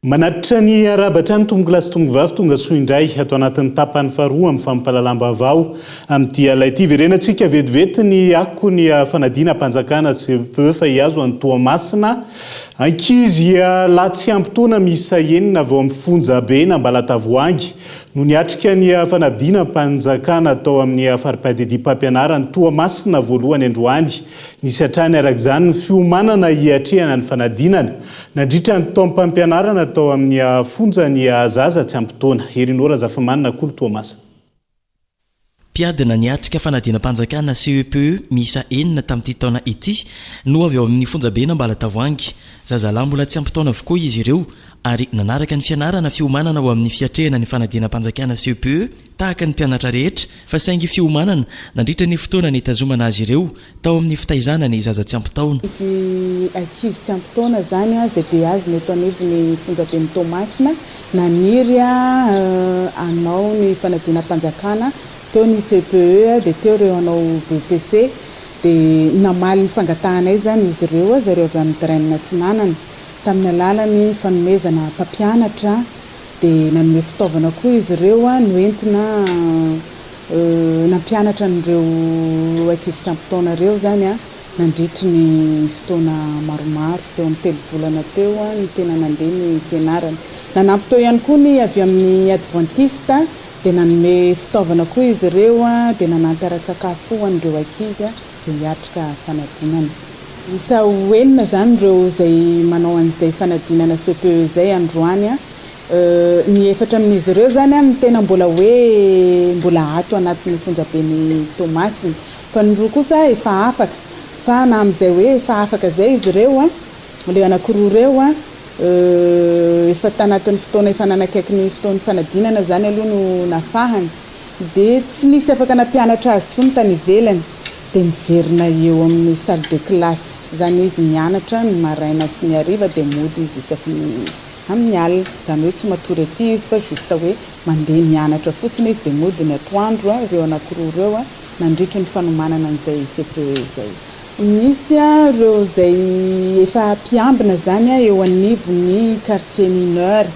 Speaker 6: Manatitra ny arabatra ny tomboky lasy tomboky vavy tonga soa indray atao anatin'ny tapany faharoa amin'ny fampalalamba-bao amin'ity alaity verenantsika vetivety ny ako ny fanadinam-panjakana CPE fa hiazo any Toamasina ankizy latsy ampitoana miisa enina avao amin'ny Fonjabe na Ambalatavoangy no niatrika ny fanadinam-panjakana atao amin'ny faripadidi mpampianarana Toamasina voalohany Androany nisy hatrany arak'izany ny fiomanana hiatrehana ny fanadinana nandritra ny taom-pampianarana atao amin'ny fonjany zaza tsy ampitoana herinora zafamanina kolo Toamasina.
Speaker 4: Mpiadina niatrika fanadinam-panjakana CPE miisa enina tamin'ity taona ity no avy ao amin'ny Fonjabe na Ambalatavoangy. Zazalahy mbola tsy ampitaona avokoa izy ireo ary nanaraka ny fianarana fiomanana ao amin'ny fiatrehana ny fanadinam-panjakana CPE tahaka ny mpianatra rehetra fa saingy fiomanana nandritra ny fotoana ny tazomana azy ireo tao amin'ny fitaizana ny zaza tsy ampitaona.
Speaker 5: Ankizy tsy ampitaona zany zay be azy ny eto anivony Fonjabeny Toamasina naniry anao ny fanadinam-panjakana teo ny CPE dia teo ireo anao BPC dia namaly ny fangatahanay zany izy ireo zareo avy amin'ny drainina Tsinanana tamin'ny alalany fanomezana mpampianatra dia nanome fitaovana koa izy ireo no entina nampianatra n'ireo ankizy tsy ampitaona ireo zany nandritry ny fotoana maromaro teo amin'ny 3 volana teo ny tena nandeha ny fianarana. Nanampy teo ihany koa ny avy amin'ny Adventiste dia nanome fitaovana koa izy ireo dia nanampy ara-tsakafo koa an'ireo ankizy zay hiatrika fanadinana. Isa enina zany ireo zay manao an'izay fanadinana CPE zay androany ny efatra amin'izy ireo zany ny tena mbola hoe mbola ato anatin'ny Fonjabeny Toamasina fa ny roa kosa efa afaka fa na amin'izay hoe efa afaka zay izy ireo a le anankiroa ireo a efa tanatin'ny fotoana efa nanakaiky ny fotoan'ny fanadinana zany aloha no nafahany dia tsy nisy afaka nampianatra azy tsony tany ivelany dia miverina eo amin'ny salle de classe zany izy mianatra ny maraina sy ny hariva dia mody izy isaky ny amin'ny alina zany hoe tsy matory aty izy fa juste hoe mandeha mianatra fotsiny izy dia mody ny atoandro a ireo anankiroa ireo a nandritra ny fanomanana an'izay CPE zay. Misy ireo zay efa mpiambina zany a eo anivon'ny quartier mineur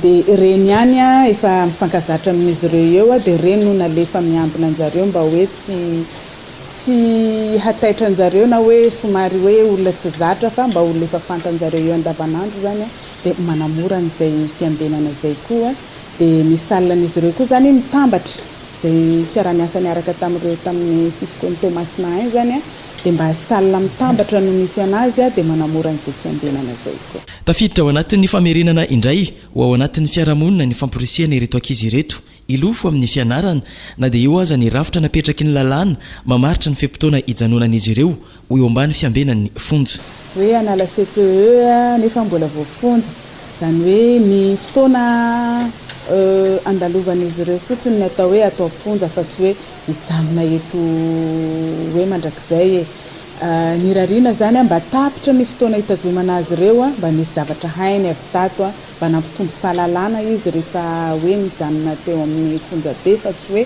Speaker 5: dia reny ihany a efa mifankazatra amin'izy ireo eo a dia reny no nalefa miambina anjareo mba hoe tsy hataitra anjareo na hoe somary hoe olona tsy zatra fa mba olona efa fantanjareo eo andavanandro zany a dia manamora an'izay fiambenana zay koa dia ny salan'izy ireo koa zany mitambatra zay fiaramiasa niaraka tamin'ireo tamin'ny Cisco Thomasina any zany a dia mba salina mitambatra no misy anazy a dia manamora an'izay fiambenana zay koa.
Speaker 4: Tafiditra ao anatin'ny famerenana indray ho ao anatin'ny fiarahamonina ny famporisihana ireto ankizy ireto ilofo amin'ny fianarana na dia eo aza ny rafitra napetraky ny lalàna mamaritra ny fempotoana hijanonan'izy ireo ho eo ambany fiambenan'ny fonja
Speaker 5: hoe anala CPE nefa mbola voafonja zany hoe ny fotoana andalovan'izy ireo fotsiny ny atao hoe atao fonja fa tsy hoe hijanona eto hoe mandrakizay ny rariana zany mba tapitra ny fotoana hitazomana azy ireo mba nisy zavatra hainy avy tato mba nampitombo fahalalana izy rehefa hoe mijanona teo amin'ny fonja be fa tsy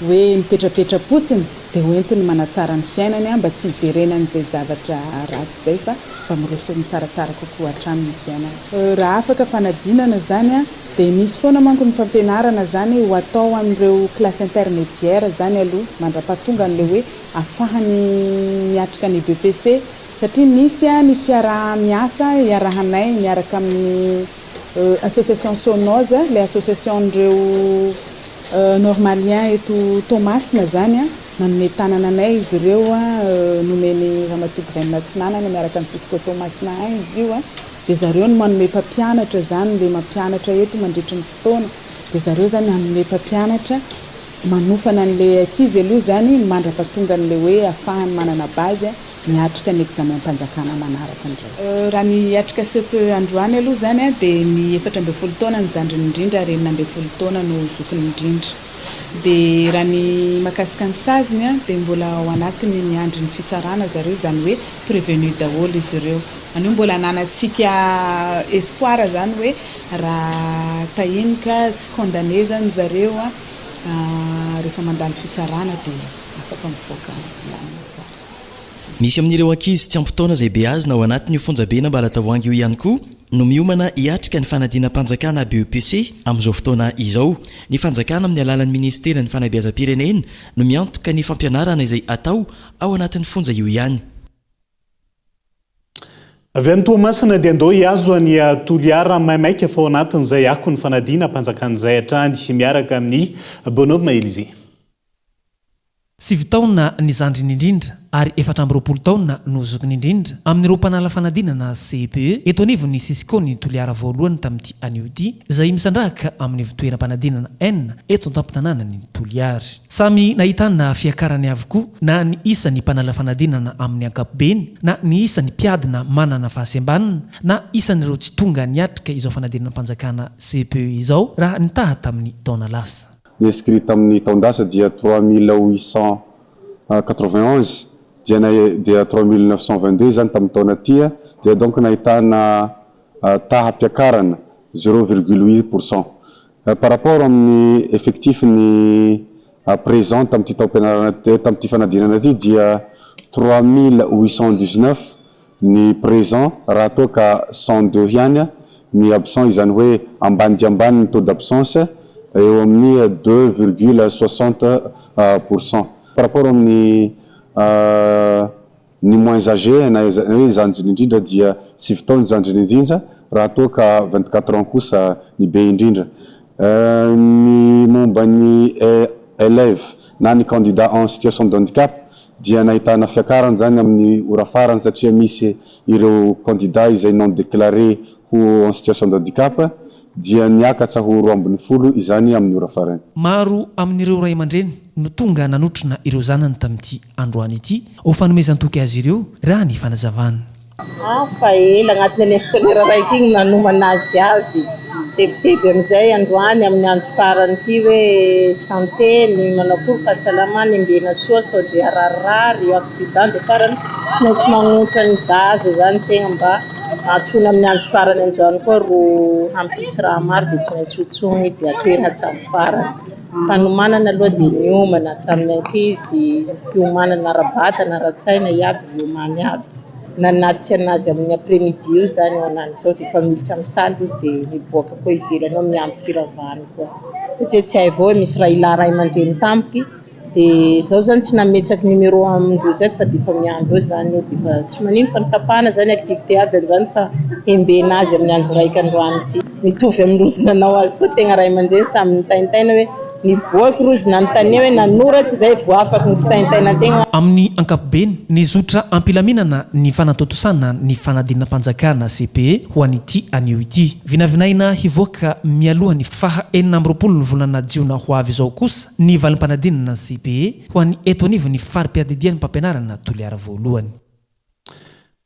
Speaker 5: hoe nipetrapetra-potsiny dia hoentiny manatsara ny fiainany mba tsy hiverenan'izay zavatra ratsy zay fa mba mirosony tsaratsara kokoa hatramin'ny fiainana. Raha afaka fanadinana zany dia misy foana manko ny fampianarana zany ho atao amin'ireo classe intermédiaire zany aloha mandra-pahatonga n'le hoe afahany miatrika ny BPC satria misy ny fiaraha-miasa iarahanay miaraka amin'ny association Sonoza le association n'ireo normalien eto Thomasina zany nanome tanana anay izy ireo nomeny Ramatoa Natsinanana miaraka amin'ny Cisco Thomasina izy io dia zareo no manome mpampianatra zany le mampianatra eto mandritra ny fotoana dia zareo zany manome mpampianatra manofana an'le ankizy aloha zany mandra-pahatonga n'le hoe afahany manana bazy miatrika ny examen mpanjakana manaraka indray. Raha ny atrika CPE androany aloha zany dia ny 17 taona ny zandriny indrindra ary 19 taona no zokiny indrindra dia raha ny makasika ny saziny dia mbola ao anatiny ny andry ny fitsarana zareo zany hoe prévenu daholo izy ireo anio mbola nanatsika espoir zany hoe raha tahinika tsy condamné zany zareo rehefa mandalo fitsarana dia afaka mivoaka tsara.
Speaker 4: Misy amin'ireo ankizy tsy ampitoana izay be azy na ao anatin'ny fonjabena mba latavoangy io ihany koa no miomana hiatrika ny fanadina-mpanjakana BEPC amin'izao fotoana izao. Ny fanjakana amin'ny alalan'ny ministera ny fanabeazam-pirenena no miantoka ny fampianarana izay atao ao anatin'ny fonja io ihany.
Speaker 6: Avy any Toamasina dia andao hiazo ny Toliara maimaika fa ao anatin'izay ako ny fanadina-mpanjakan'izay hatrany miaraka amin'ny Bonhomme Élisée.
Speaker 7: 7 taona ny zandriny indrindra ary 4 taona no zokiny indrindra amin'ireo mpanala fanadinana CPE eto anivon'ny Cisco ny Toliara voalohany tamin'ity aniody izay misandrahaka amin'ny fitoeram-panadinana N eto an-tampon-tanànan'ny Toliary. Samy nahitana fiakarany avokoa na ny isan'ny mpanala fanadinana amin'ny ankapobeny na ny isan'ny mpiadina manana fahasembanana na isan'ireo tsy tonga niatrika izao fanadinana mpanjakana CPE izao raha nitaha tamin'ny taona lasa.
Speaker 8: Inscrit tamin'ny taondasa dia 3891 dia 3922 zany tamin'ny taona tia dia donc nahitana taha-piakarana 0,8%. Par rapport amin'ny effectif ny présent tamin'ity taom-pianarana tamin'ity fanadinana ty dia 3819 ny présent raha toa ka 102 ihany ny absent izany hoe ambany dia ambany ny taux d'absence eo amin'ny 2,60%. Par rapport amin'ny ny moins âgé na hoe zanjiny indrindra dia 7 taona zanjiny indrindra raha toa ka 24 ans kosa ny be indrindra. Ny momba ny élève na ny candidat en situation de handicap dia nahitana fiakarana zany amin'ny ora farany satria misy ireo candidat izay non déclaré ho en situation de handicap dia niakatra ho 20 izany amin'ny ora farany.
Speaker 7: Maro amin'ireo ray aman-dreny no tonga nanotrona ireo zanany tamin'ity androany ity ho fanomezan-toky azy ireo raha ny fanazavana.
Speaker 9: Fa ela agnatin'ny scolaire raiky igny nanomana azy avy tebiteby amin'izay androany amin'ny andro farany ity hoe santé ny manakory fahasalamana embena soa sao dia rarirary accident dia farany tsy maintsy magnotra ny zaza zany tegna mba atsona amin'ny andro farany anjany koa ro hampisy raha maro dia tsy maintsy hotsony dia aterina hatsamy farany fanomanana aloha dia niomana hatramin'ny ankizy fiomanana ara-batana ara-tsaina iaby miomany aby nanaty anazy amin'ny après-midi io zany ao anan'izao dia efa militsy amin'ny saly izy dia miboaka koa ivelany ao miampy firavahany koa satria tsy hay avao misy raha ilà ray aman-dreny tampoky dia izao zany tsy nametsaka numéro amindreo zay fa dia efa miandro eo zany io dia fa tsy manino fa nitapahana zany activité aby an'izany fa embena azy amin'ny andro raika androany ity mitovy amin'rozy nanao azy koa tegna ray aman-dreny samy nitaintaina hoe niboaky rozy nanontania hoe nanoratsy zay vo afaky ny fitaintaina-tegna.
Speaker 7: Amin'ny ankapobeny nizotra ampilaminana ny fanatotosana ny fanadinam-panjakana CPE ho an'ity anio ity vinavinaina hivoaka mialohany faha 40 ny volana jiona ho avy izao kosa ny valim-panadinana CPE ho an'ny eto anivo ny fari-piadidian'ny mpampianarana toliara voalohany.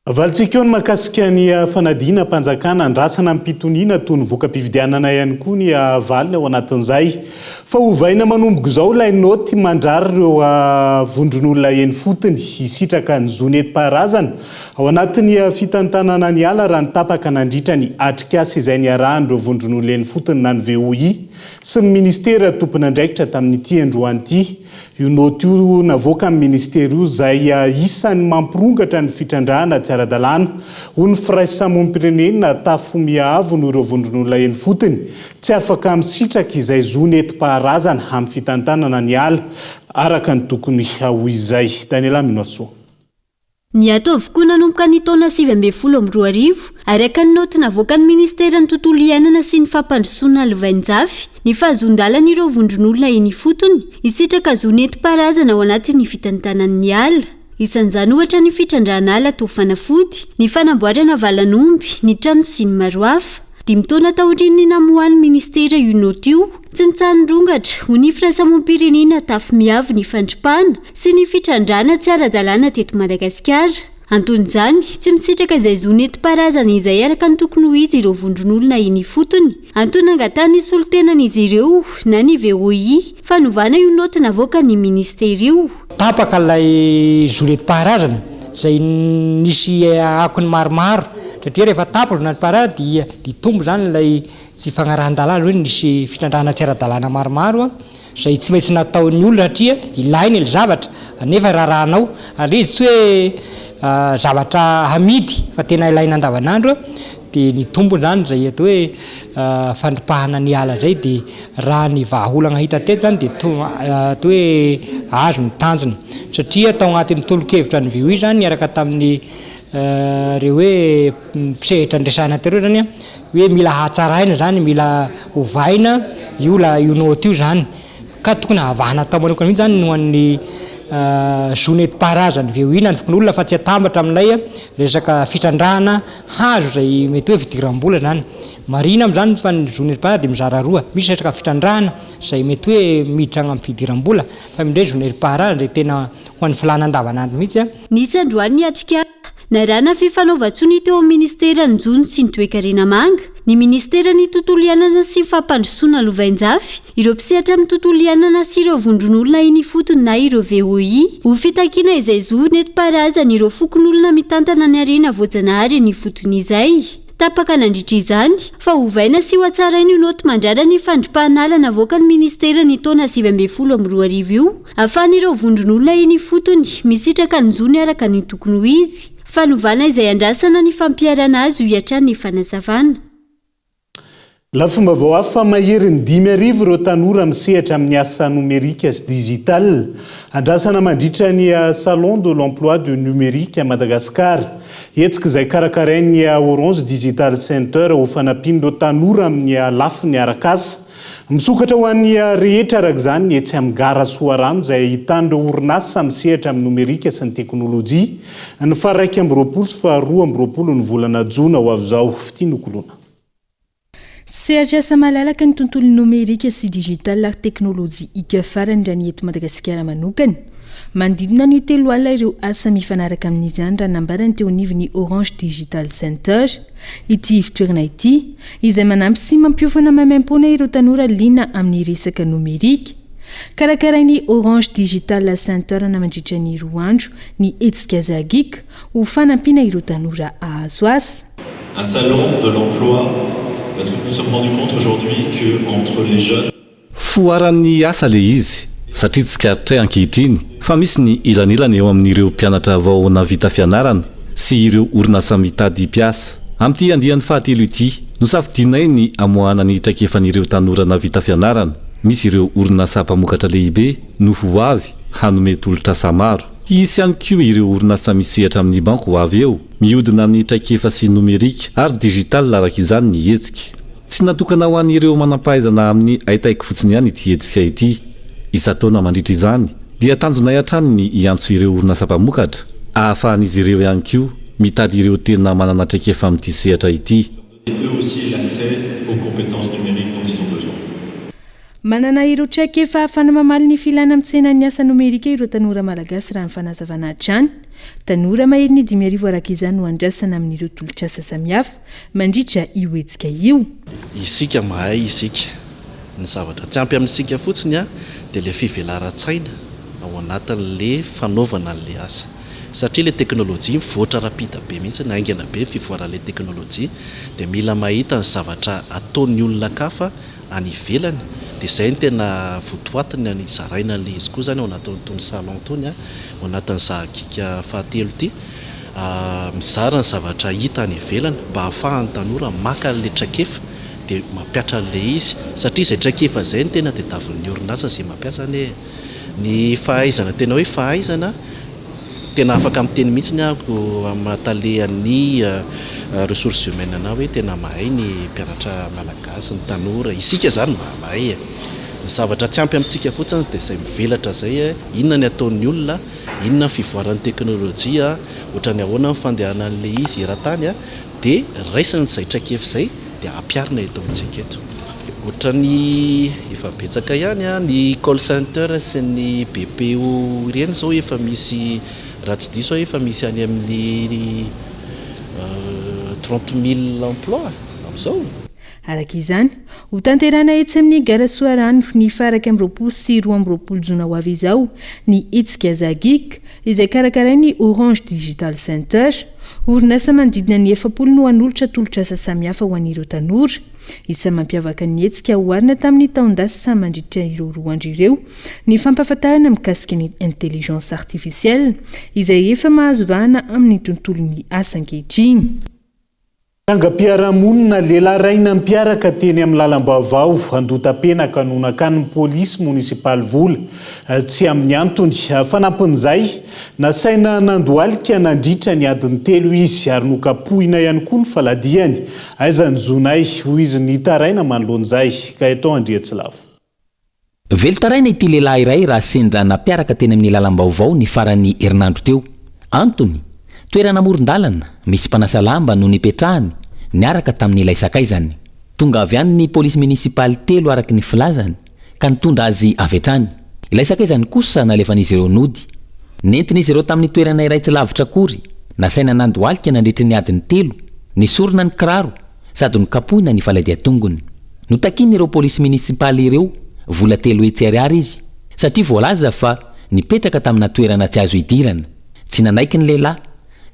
Speaker 6: Valitsikeo ny makasika ny fanadina mpanjakana andrasana ampitoniana toy ny voka-pividianana ihany koa ny valiny ao anatin'izay fa hovaina manomboka izao ilay noty mandrary ireo vondron'olona eny fotony hisitraka ny zonetim-paharazana ao anatin'ny fitantanana ny ala raha nitapaka nandritra ny atrikasa izay niarahan'ireo vondron'olona eny fotony na ny VOI sy ny ministera tompony andraikitra tamin'ity androany ity io noty io navoaka amin'ny ministera io izay isan'ny mampirongatra ny fitrandrahana tsy ara-dalàna ho ny firaisamonim-pirenena tafo-miavo no ireo vondron'olona eny fotony tsy afaka misitraka izay zonetim-paharazana amin'ny fitantanana ny ala araka ny tokony hoy izay. Daniela Minoasoa.
Speaker 10: Ny ataovy nanomboka ny taona 2012 araka ny noty navoaka ny ministera ny tontolo iainana sy ny fampandrosoana lovainjafy ny fahazondalana ireo vondron'olona eny fotony hisitraka zonetim-paharazana ao anatin'ny fitantanan'ny ala. Isan'izany ohatra ny fitrandrahana ala toa fanafody, ny fanamboarana valanomby, ny trano sy ny maro hafa. 5 taona taorian'ny namohan'ny ministera io noty io tsy nitsanondrongatra ho ny firaisamonim-pirenena tafo-miavo ny fandripahana sy ny fitrandrahana tsy ara-dalàna teto Madagasikara. Anton'izany tsy misitraka izay zonetim-paharazana izay araka ny tokony ho izy ireo vondron'olona eny fotony. Antony angatany solotenan'izy ireo na ny VOI fanovana io noty navoaka ny ministera io.
Speaker 11: Tapaka ilay zonetim-paharazana izay nisy akony maromaro satria rehefa tapaka zonetim-paharazana dia hitombo zany ilay tsy fagnarahan-dalàna hoe nisy fitrandrahana tsy ara-dalàna maromaro izay tsy maintsy nataon'ny olona satria ilainy ilay zavatra nefa rarahanao ary izy tsy hoe zavatra hamidy fa tena ilaina andavanandro dia ny tombony zany izay atao hoe fandripahana ny ala zay dia raha ny vahaolagna hita teto zany dia atao hoe azo ny tanjona satria tao agnatin'ny tolo-kevitra ny VOI zany niaraka tamin'ny reo hoe mpisehitra andresana tereo zany hoe mila hatsaraina zany mila hovaina io noty io zany ka tokony havahana tao manokana mihitsy zany no an'ny zonetim-paharazana VOI na nyfokon'olona fa tsy atambatra amin'ilay resaka fitrandrahana hazo zay mety hoe fidiram-bola zany marina amin'izany fa ny zonetim-paharazana dia mizara roa misy resaka fitrandrahana zay mety hoe miditra amin'ny fidiram-bola fa mindray zonetim-paharazana zay tena ho an'ny filana andavanandro mihitsy.
Speaker 10: Nisy androany atrika narana fifanaovan-tsony teo amin'ny ministera ny Jony sy ny toe-karena manga ny ministera ny tontolo iainana sy fampandrosoana lovainjafy ireo mpisehatra amin'ny tontolo iainana sy ireo vondron'olona eny fotony na ireo VOI ho fitakiana izay zonetim-paharazana ireo fokon'olona mitantana ny arena voajanahary ny fotony izay. Tapaka nandritra izany fa hovaina sy ho hatsaraina io noty mandrara ny fandripahanala navoaka ny ministera ny taona 2012 io ahafahan'ireo vondron'olona eny fotony misitraka ny zony araka ny tokony ho izy. Fanovana izay andrasana ny fampiarana azy ho hiatrany ny fanazavana.
Speaker 6: Lafomba vao hafa maherin'ny 5,000 ireo tanora misehatra amin'ny asa nomerika sy digital. Andrasana mandritra ny Salon de l'Emploi du Numérique à Madagascar. Hetsika izay karakarain'ny Orange Digital Center ho fanampian'ireo tanora amin'ny lafiny arak'asa. Misokatra ho an'ny rehetra araka izany etsy amin'ny gara Soarano izay ahitan'ireo orinasa misehatra amin'ny nomerika sy ny teknôlôjia. Ny faha 1 sy faha 2 ny volana Jona ho avy izao fitinokolona.
Speaker 14: sehatrasa malalaka ny tontolo nomerika sy digital ary teknôlôjia ikafarany raha ny eto Madagasikara manokana mandidina ny telo alina ireo asa mifanaraka amin'izany raha nambarany teo anivon'ny Orange Digital Center ity fitoerana ity izay manampy sy mampiofana maimaim-pona ireo tanora liana amin'ny resaka nomerika. Karakarainy Orange Digital Center namandritra ny roa andro ny hetsika zagik ho fanampiana ireo tanora ahazo asa.
Speaker 12: Un salon de l'emploi parce que nous nous sommes rendu compte aujourd'hui que entre les jeunes
Speaker 13: foaran'ny asa le izy satria tsikaritra ankehitriny fa misy ny ilanilana eo amin'ireo mpianatra vao navita fianarana sy ireo orinasa mitady mpiasa. Amin'ity andian'ny fahatelo ity nosafidinay ny amoahana ny traikefan'ireo tanora navita fianarana. Misy ireo orinasa mpamokatra lehibe no ho avy hanome tolotrasa maro. Isy ihany koa ireo orinasa misehatra amin'ny banko ho avy eo mihodina amin'ny traikefa sy nomerika ary digital araka izany ny hetsika. Tsy natokana ho an'ireo manampahaizana amin'ny aitaiko fotsiny ihany ity hetsika ity. Isa-taona mandritra izany dia tanjonay hatrany ny iantso ireo orinasa mpamokatra ahafahan'izy ireo ihany koa mitady ireo tena manana traikefa amin'ity sehatra ity.
Speaker 12: Eux aussi l'accès aux compétences numériques dont ils ont besoin.
Speaker 14: Manana ireo traikefa ahafana mamaly ny filana amin'ny tsenan'ny asa nomerika ireo tanora malagasy raha ny fanazavana hatrany. Tanora maherin'ny 5,000 araka izany no andrasana amin'ireo tolotrasa samihafa mandritra io hetsika io.
Speaker 15: Isika mahay isika ny zavatra tsy ampy amintsika fotsiny dia le fivelaran-tsaina ao anatin'le fanaovana le asa satria le teknôlôjia mivoatra rapida be mihitsy naingana be fivoaran'le teknôlôjia dia mila mahita ny zavatra ataon'ny olona kafa any ivelany dia izay ny tena votoatiny ny zaraina le izy koa zany ao anatin'itony salon tony ao anatin'ny zagika fahatelo ity mizara ny zavatra hita any ivelany mba hahafahan'ny tanora maka le traikefa dia mampiatra le izy satria izay traikefa izay ny tena tadiavin'ny orinasa izay mampiasa ny fahaizana tena hoe fahaizana tena afaka amin'ny teny mihitsy mahatalehan'ny ressources humaines na hoe tena mahay ny mpianatra malagasy ny tanora isika zany mahay ny zavatra tsy ampy amintsika fotsiny dia izay mivelatra zay inona ny ataon'ny olona inona ny fivoaran'ny teknôlôjia ohatrany ahoana ny fandehanan'le izy eran-tany dia raisiny izay traikefa izay dia ampiarina eto amintsika eto ohatrany efa betsaka ihany ny call center sy ny BPO ireny zao efa misy raha tsy diso efa misy any amin'ny 30,000 emploi amin'izao.
Speaker 14: Araka izany ho tanterana etsy amin'ny Garasoarano ny faraka amin'ny 20 sy 22 jona ho avy izao ny hetsika zagik izay karakarainy Orange Digital Center orinasa manodidina ny 70 no hanolotra tolotrasa samihafa ho an'ireo tanora. Isa mampiavaka ny hetsika oharina tamin'ny taondasa mandritra ireo roa andro ireo ny fampahafantarana mikasika ny intelligence artificielle izay efa mahazo vahana amin'ny tontolon'ny asa ankehitriny.
Speaker 6: Trangam-piarahamonina lehilahy iray nampiaraka teny amin'ny lalam-baovao andota-penaka nonakan'ny polisy munisipaly Vola tsy amin'ny antony fanampon'izay nasaina nandoalika nandritra ny adiny 3 izy ary nokapohina ihany koa ny faladiany aiza ny zonay hoy izy ny taraina manoloan'izay ka eto Andriatsilavo.
Speaker 16: Velotaraina ity lehilahy iray raha sendra nampiaraka teny amin'ny lalam-baovao ny farany herinandro teo. Antony toerana amoron-dalana misy mpanasa lamba no nipetrahany niaraka tamin'ilay sakaizany. Tonga avy any ny polisy munisipaly 3 araka ny filazany ka nitondra azy avy hatrany. Ilay sakaizany kosa nalefan'izy ireo nody. Nentin'izy ireo tamin'ny toerana iray tsy lavitra akory nasaina nandoalika nandritra ny adiny 3 nisorona ny kiraro sady nokapohina ny falady atongony. Notakiny ireo polisy munisipaly ireo vola 3 hetsy ariary izy satria voalaza fa nipetraka tamina toerana tsy azo idirana. Tsy nanaiky ny lehilahy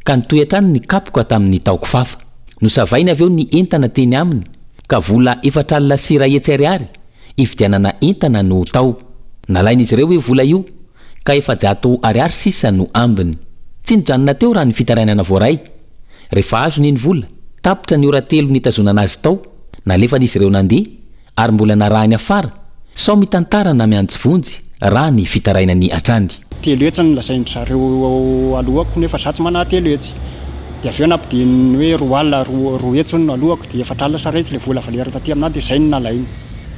Speaker 16: ka nitoy hatrany ny kapoka tamin'ny taoko fafa. Nosavaina avy eo ny entana teny aminy ka vola 4 alina sy 1 hetsy ariary ividianana entana no tao. Nalain'izy ireo hoe vola io ka 400 ariary sisa no ambiny. Tsy nijanona teo raha ny fitarainana voaray. Rehefa azo niny vola tapitra ny ora 3 nitazonana azy tao nalefan'izy ireo nandeha ary mbola narahany afara sao mitantarana miantsy vonjy raha ny fitarainany atrany.
Speaker 17: 3 hetsy ny lazainy zareo alohako nefa zatsy mana 3 hetsy dia avy eo nampidiny hoe 2 alina 2 hetsy no alohako dia 4 alina sy 1 hetsy le vola valera taty aminah dia izay no nalainy.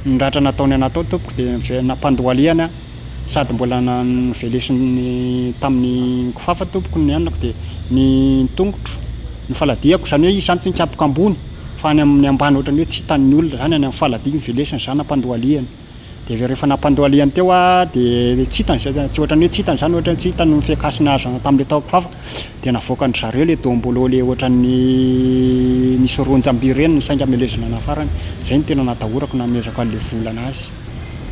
Speaker 17: Ny ratra nataony anatao tompoko dia nampandoaliana sady mbola nivelesiny tamin'ny kifafa tompoko ny anako dia ny tongotro ny faladiako izany hoe isany tsy nikapoka ambony fa any amin'ny ambany ohatrany hoe tsy hitan'ny olona zany any amin'ny faladiny velesiny zany nampandoaliany dia rehefa nampandoaliany teo dia tsy hitany tsy ohatrany hoe tsy hitany zany ohatrany tsy hitany fiakasina azo tamin'ilay taoko fafa dia navoakany zareo le dombolo le ohatran'ny misy ronjam-by reny ny sainga amelezana nafarany zay ny tena natahorako namezako an'ilay volana azy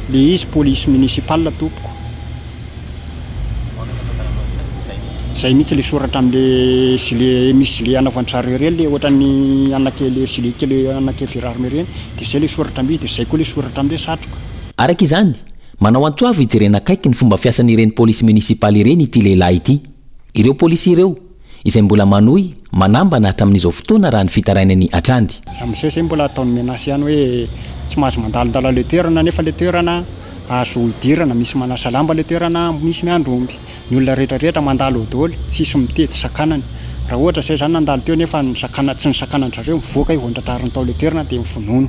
Speaker 17: le izy polisy municipal tompoko zay mihitsy le soratra am'le gilet misy gilet anaovan'zareo reny le ohatran'ny anake le gilet kely anake virarme reny dia zay le soratra am'izy dia zay koa le soratra am'le satroka
Speaker 16: araka izany manao antsoavy hijerena akaiky ny fomba fiasan'ireny polisy munisipaly ireny ity lehilahy ity ireo polisy ireo izay mbola manohy manambana hatramin'izao fotoana raha ny fitarainany atrandy
Speaker 17: amin'izay zay mbola ataony menasy ihany hoe tsy mahazo mandalondala le toerana nefa le toerana azo idirana misy manasa lamba le toerana misy miandromby ny olona rehetrarehetra mandalo daholo tsisy mitety sakanany raha ohatra zay zany nandalo teo nefa tsy ny sakanany zareo mivoaka io vontratrariny tao le toerana dia mivonoiny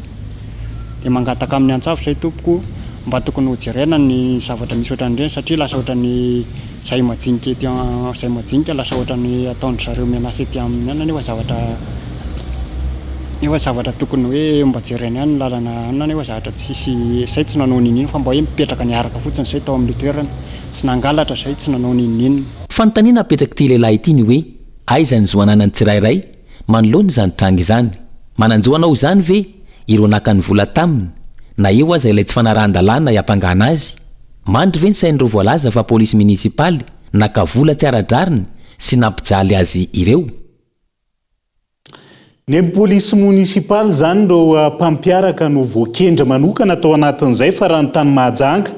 Speaker 17: dia mangataka amin'ny antsavo zay tompoko mba tokony ho jerena ny zavatra misy ohatran'ireny satria lasa ohatran'ny zay majinika lasa ohatran'ny ataony zareo menasy ety amin'ny anna nefa zavatra tokony hoe mba jerena ihany lalana anna nefa zavatra tsisy zay tsy nanao ninino fa mba hoe mipetraka niaraka fotsiny zay tao amin'le toerana tsy nangalatra zay tsy nanao ninino
Speaker 16: fanontaniana apetraka ity lehilahy ity ny hoe aizany zoananany tsirairay manoloany zany trangy izany mananjoanao izany ve ireo nakany vola taminy na eo aza ilay tsy fanarahan-dalàna hiampangana azy mandry ve ny sain'ireo voalaza fa polisy munisipaly nakavola tsy ara-drariny sy nampijaly azy ireo
Speaker 6: ny polisy munisipaly zany ireo mpampiaraka no voakendra manokana atao anatin'izay fa raha ny tany mahajanga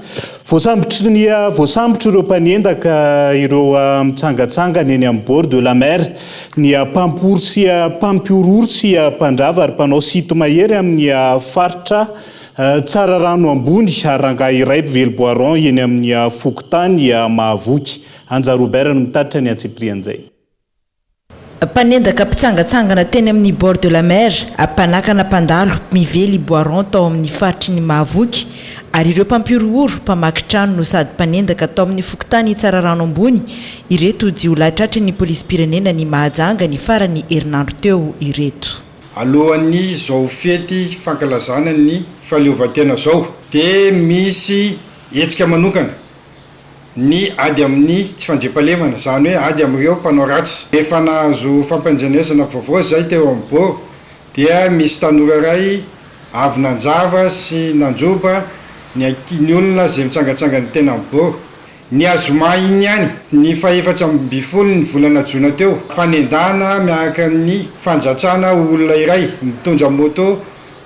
Speaker 6: voasambotry ireo mpaniendaka ireo mitsangatsangana eny amin'ny bord de la mer ny mpampiororo sy mpandrava ary mpanao sito mahery amin'ny faritra tsara rano ambony aranga iray Velboiron eny amin'ny fokotany Mahavoky Anja Robert no mitatitra ny antsiprian'izay
Speaker 25: mpanendaka mpitsangatsangana teny amin'ny bord de la mer mpanakana mpandalo mively Boiron tao amin'ny faritry ny Mahavoky ary ireo mpampiorohoro mpamaky trano no sady mpanendaka tao amin'ny fokotany tsara rano ambony ireto jiolahy tratry ny polisy pirenena ny Mahajanga ny farany herinandro teo ireto
Speaker 1: alohan'ny zao fety fankalazana ny fahaleovantena zao dia misy hetsika manokana ny ady amin'ny tsy fanjepalemana zany hoe ady amin'ireo mpanao ratsy efa nahazo fampanjanesana vaovao zay teo amin'ny bord dia misy tanora ray avy nanjava sy nanjoba ny olona zay mitsangatsangana tena amin'ny bord ny azoma iny ihany ny faefatra amby folo ny volana jona teo fanendana miaraka amin'ny fanjatsana olona iray mitondra moto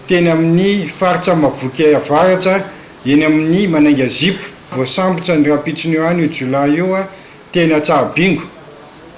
Speaker 1: teny amin'ny faritra Mahavoky avaratra eny amin'ny Manainga zipo voasambotra ny rapitsiny io any jolahy io teny Tsahibingo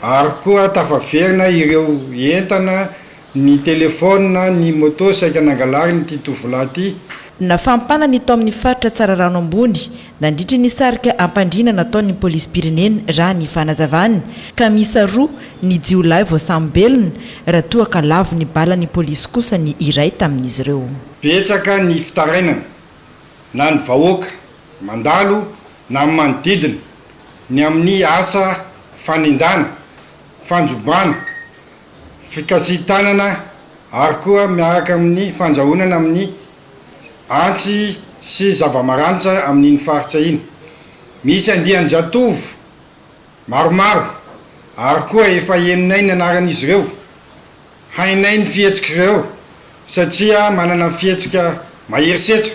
Speaker 1: ary koa tafaverina ireo entana ny telefona ny moto saika nangalary ny tovolahy ity
Speaker 25: nafampana ny tao amin'ny faritra tsara rano ambony nandritry ny sarika ampandrina nataony polisy pirenena raha ny fanazavany ka misa roa ny jiolahy voasambelona raha toa ka lavo ny bala ny polisy kosa ny iray tamin'izy ireo
Speaker 1: betsaka ny fitarainana na ny vahoaka mandalo na manodidina ny amin'ny asa fanendana fanjobana fikasitanana ary koa miaraka amin'ny fanjahonana amin'ny antsy sy zava-maranitra amin'iny faritra iny misy andian-jatovo maromaro ary koa efa henonay ny anaran'izy ireo hainay ny fihetsika ireo satria manana fihetsika maherisetra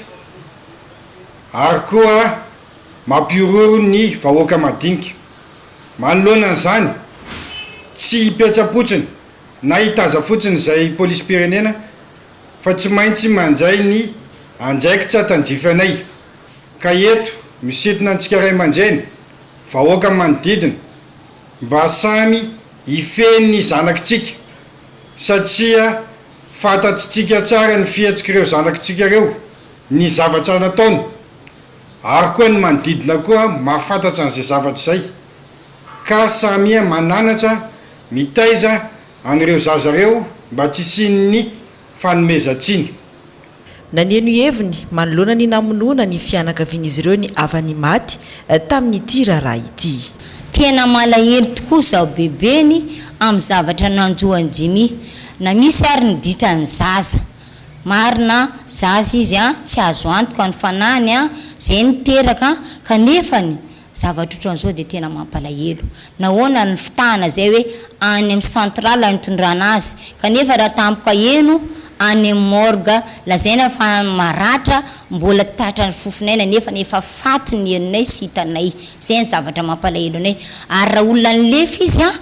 Speaker 1: ary koa mampiororo ny vahoaka madinika manoloana an'izany tsy hipetra-potsiny na hitaza fotsiny zay polisy pirenena fa tsy maintsy mandray ny andraikitra tanjifanay ka eto misitona antsika ray aman-dreny vahoaka manodidina mba samy hifeny zanakitsika satria fantatsitsika tsara ny fihetsika ireo zanakitsika ireo ny zavatra nataony ary koa ny manodidina koa mahafantatra an'izay zavatra izay ka samia mananatra mitaiza an'ireo zazareo mba tsy sin'ny fanomezantsiny
Speaker 25: naneno heviny manoloana ny namonoana ny fianakavian'izy ireo ny avany maty tamin'ity raharaha ity
Speaker 19: tena malahelo tokoa zao bebeny amin'ny zavatra nanjoany jimy na misy ary ny ditrany zaza marina zaza izy a tsy azo antoka ny fanany a zay niteraka kanefany zavatra ohatran'izao dia tena mampalahelo nahoana ny fitahana zay hoe any amin'ny centrale nitondrana azy kanefa raha tampoka eno any morga lazaina fa maratra mbola tatrany fofinaina nefa faty ny enonay sy hitanay zay ny zavatra mampalahelo anay ary raha olona ny lefa izy a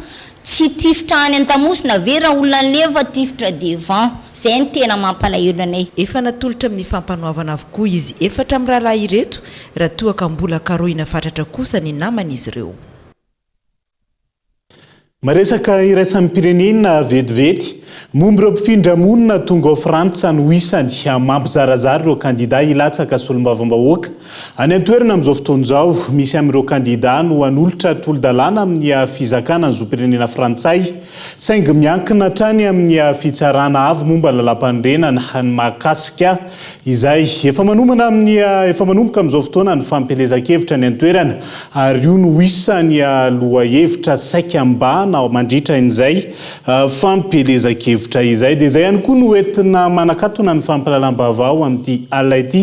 Speaker 19: tsy tifitra any an-tamosina ve raha olona ny lefa tifitra devant zay ny tena mampalahelo anay
Speaker 25: efa natolotra amin'ny fampanoavana avokoa izy efatra amin'ny rahalahy ireto raha toa ka mbola karohina fatratra kosa ny naman'izy ireo
Speaker 6: maresaka iraisan'ny pirenena vetivety momba ireo mpifindra-monina tonga ao frantsa no isany mampizarazara ireo kandida hilatsaka solombavam-bahoaka any an-toerana amin'izao fotoan'izao misy amin'ireo kandida no hanolotra tolo-dalàna amin'ny fizakana ny zoam-pirenena frantsay saingy miankina hatrany amin'ny fitsarana avy momba ny lalam-pandrenana ny mahakasika izay efa manomboka amin'izao fotoana ny fampelezan-kevitra ny an-toerana ary io no isany lohahevitra saika ambana mandritra an'izay fampelezan-kevitra izay dia izay ihany koa no entina manakatona ny fampalalam-baovao amin'ity alina ity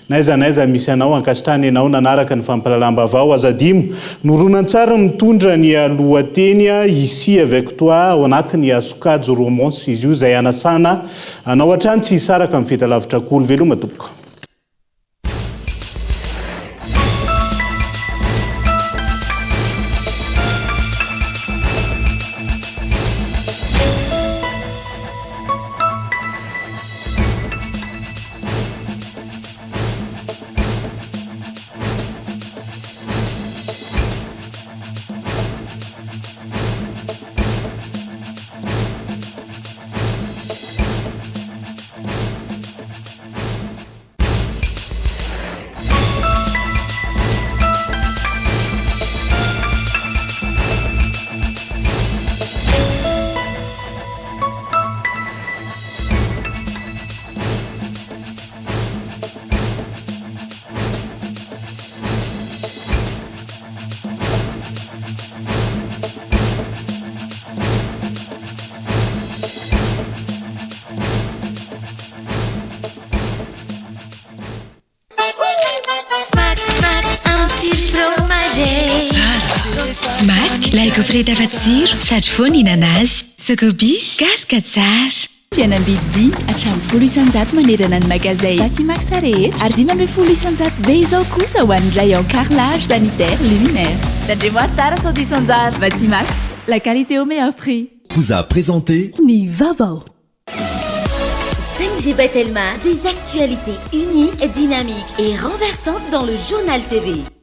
Speaker 6: naiza misy anao ankasitrany ianao nanaraka ny fampalalam-baovao azadimo noronan-tsara mitondra ny lohateny ici avec toi ao anatin'ny sokajy romance izy io izay anasana anao hatrany tsy hisaraka amin'ny fitalavitra kolo veloma tompoko
Speaker 20: Laiko tafatsiro sady foana inanazy sokobis gaska tsara
Speaker 22: Pianambidy hatramin'ny 10 isanjato manerana ny magazay Batimax rehetra ary 10 isanjato be izao kosa ho an'ny rayon carrelage sanitaire luminaire. Tandremo tara sao disanjara Batimax, la qualité au meilleur prix.
Speaker 23: Vous a présenté
Speaker 22: Ni Vavo.
Speaker 24: 5G Batelma, des actualités uniques, dynamiques et renversantes dans le journal TV.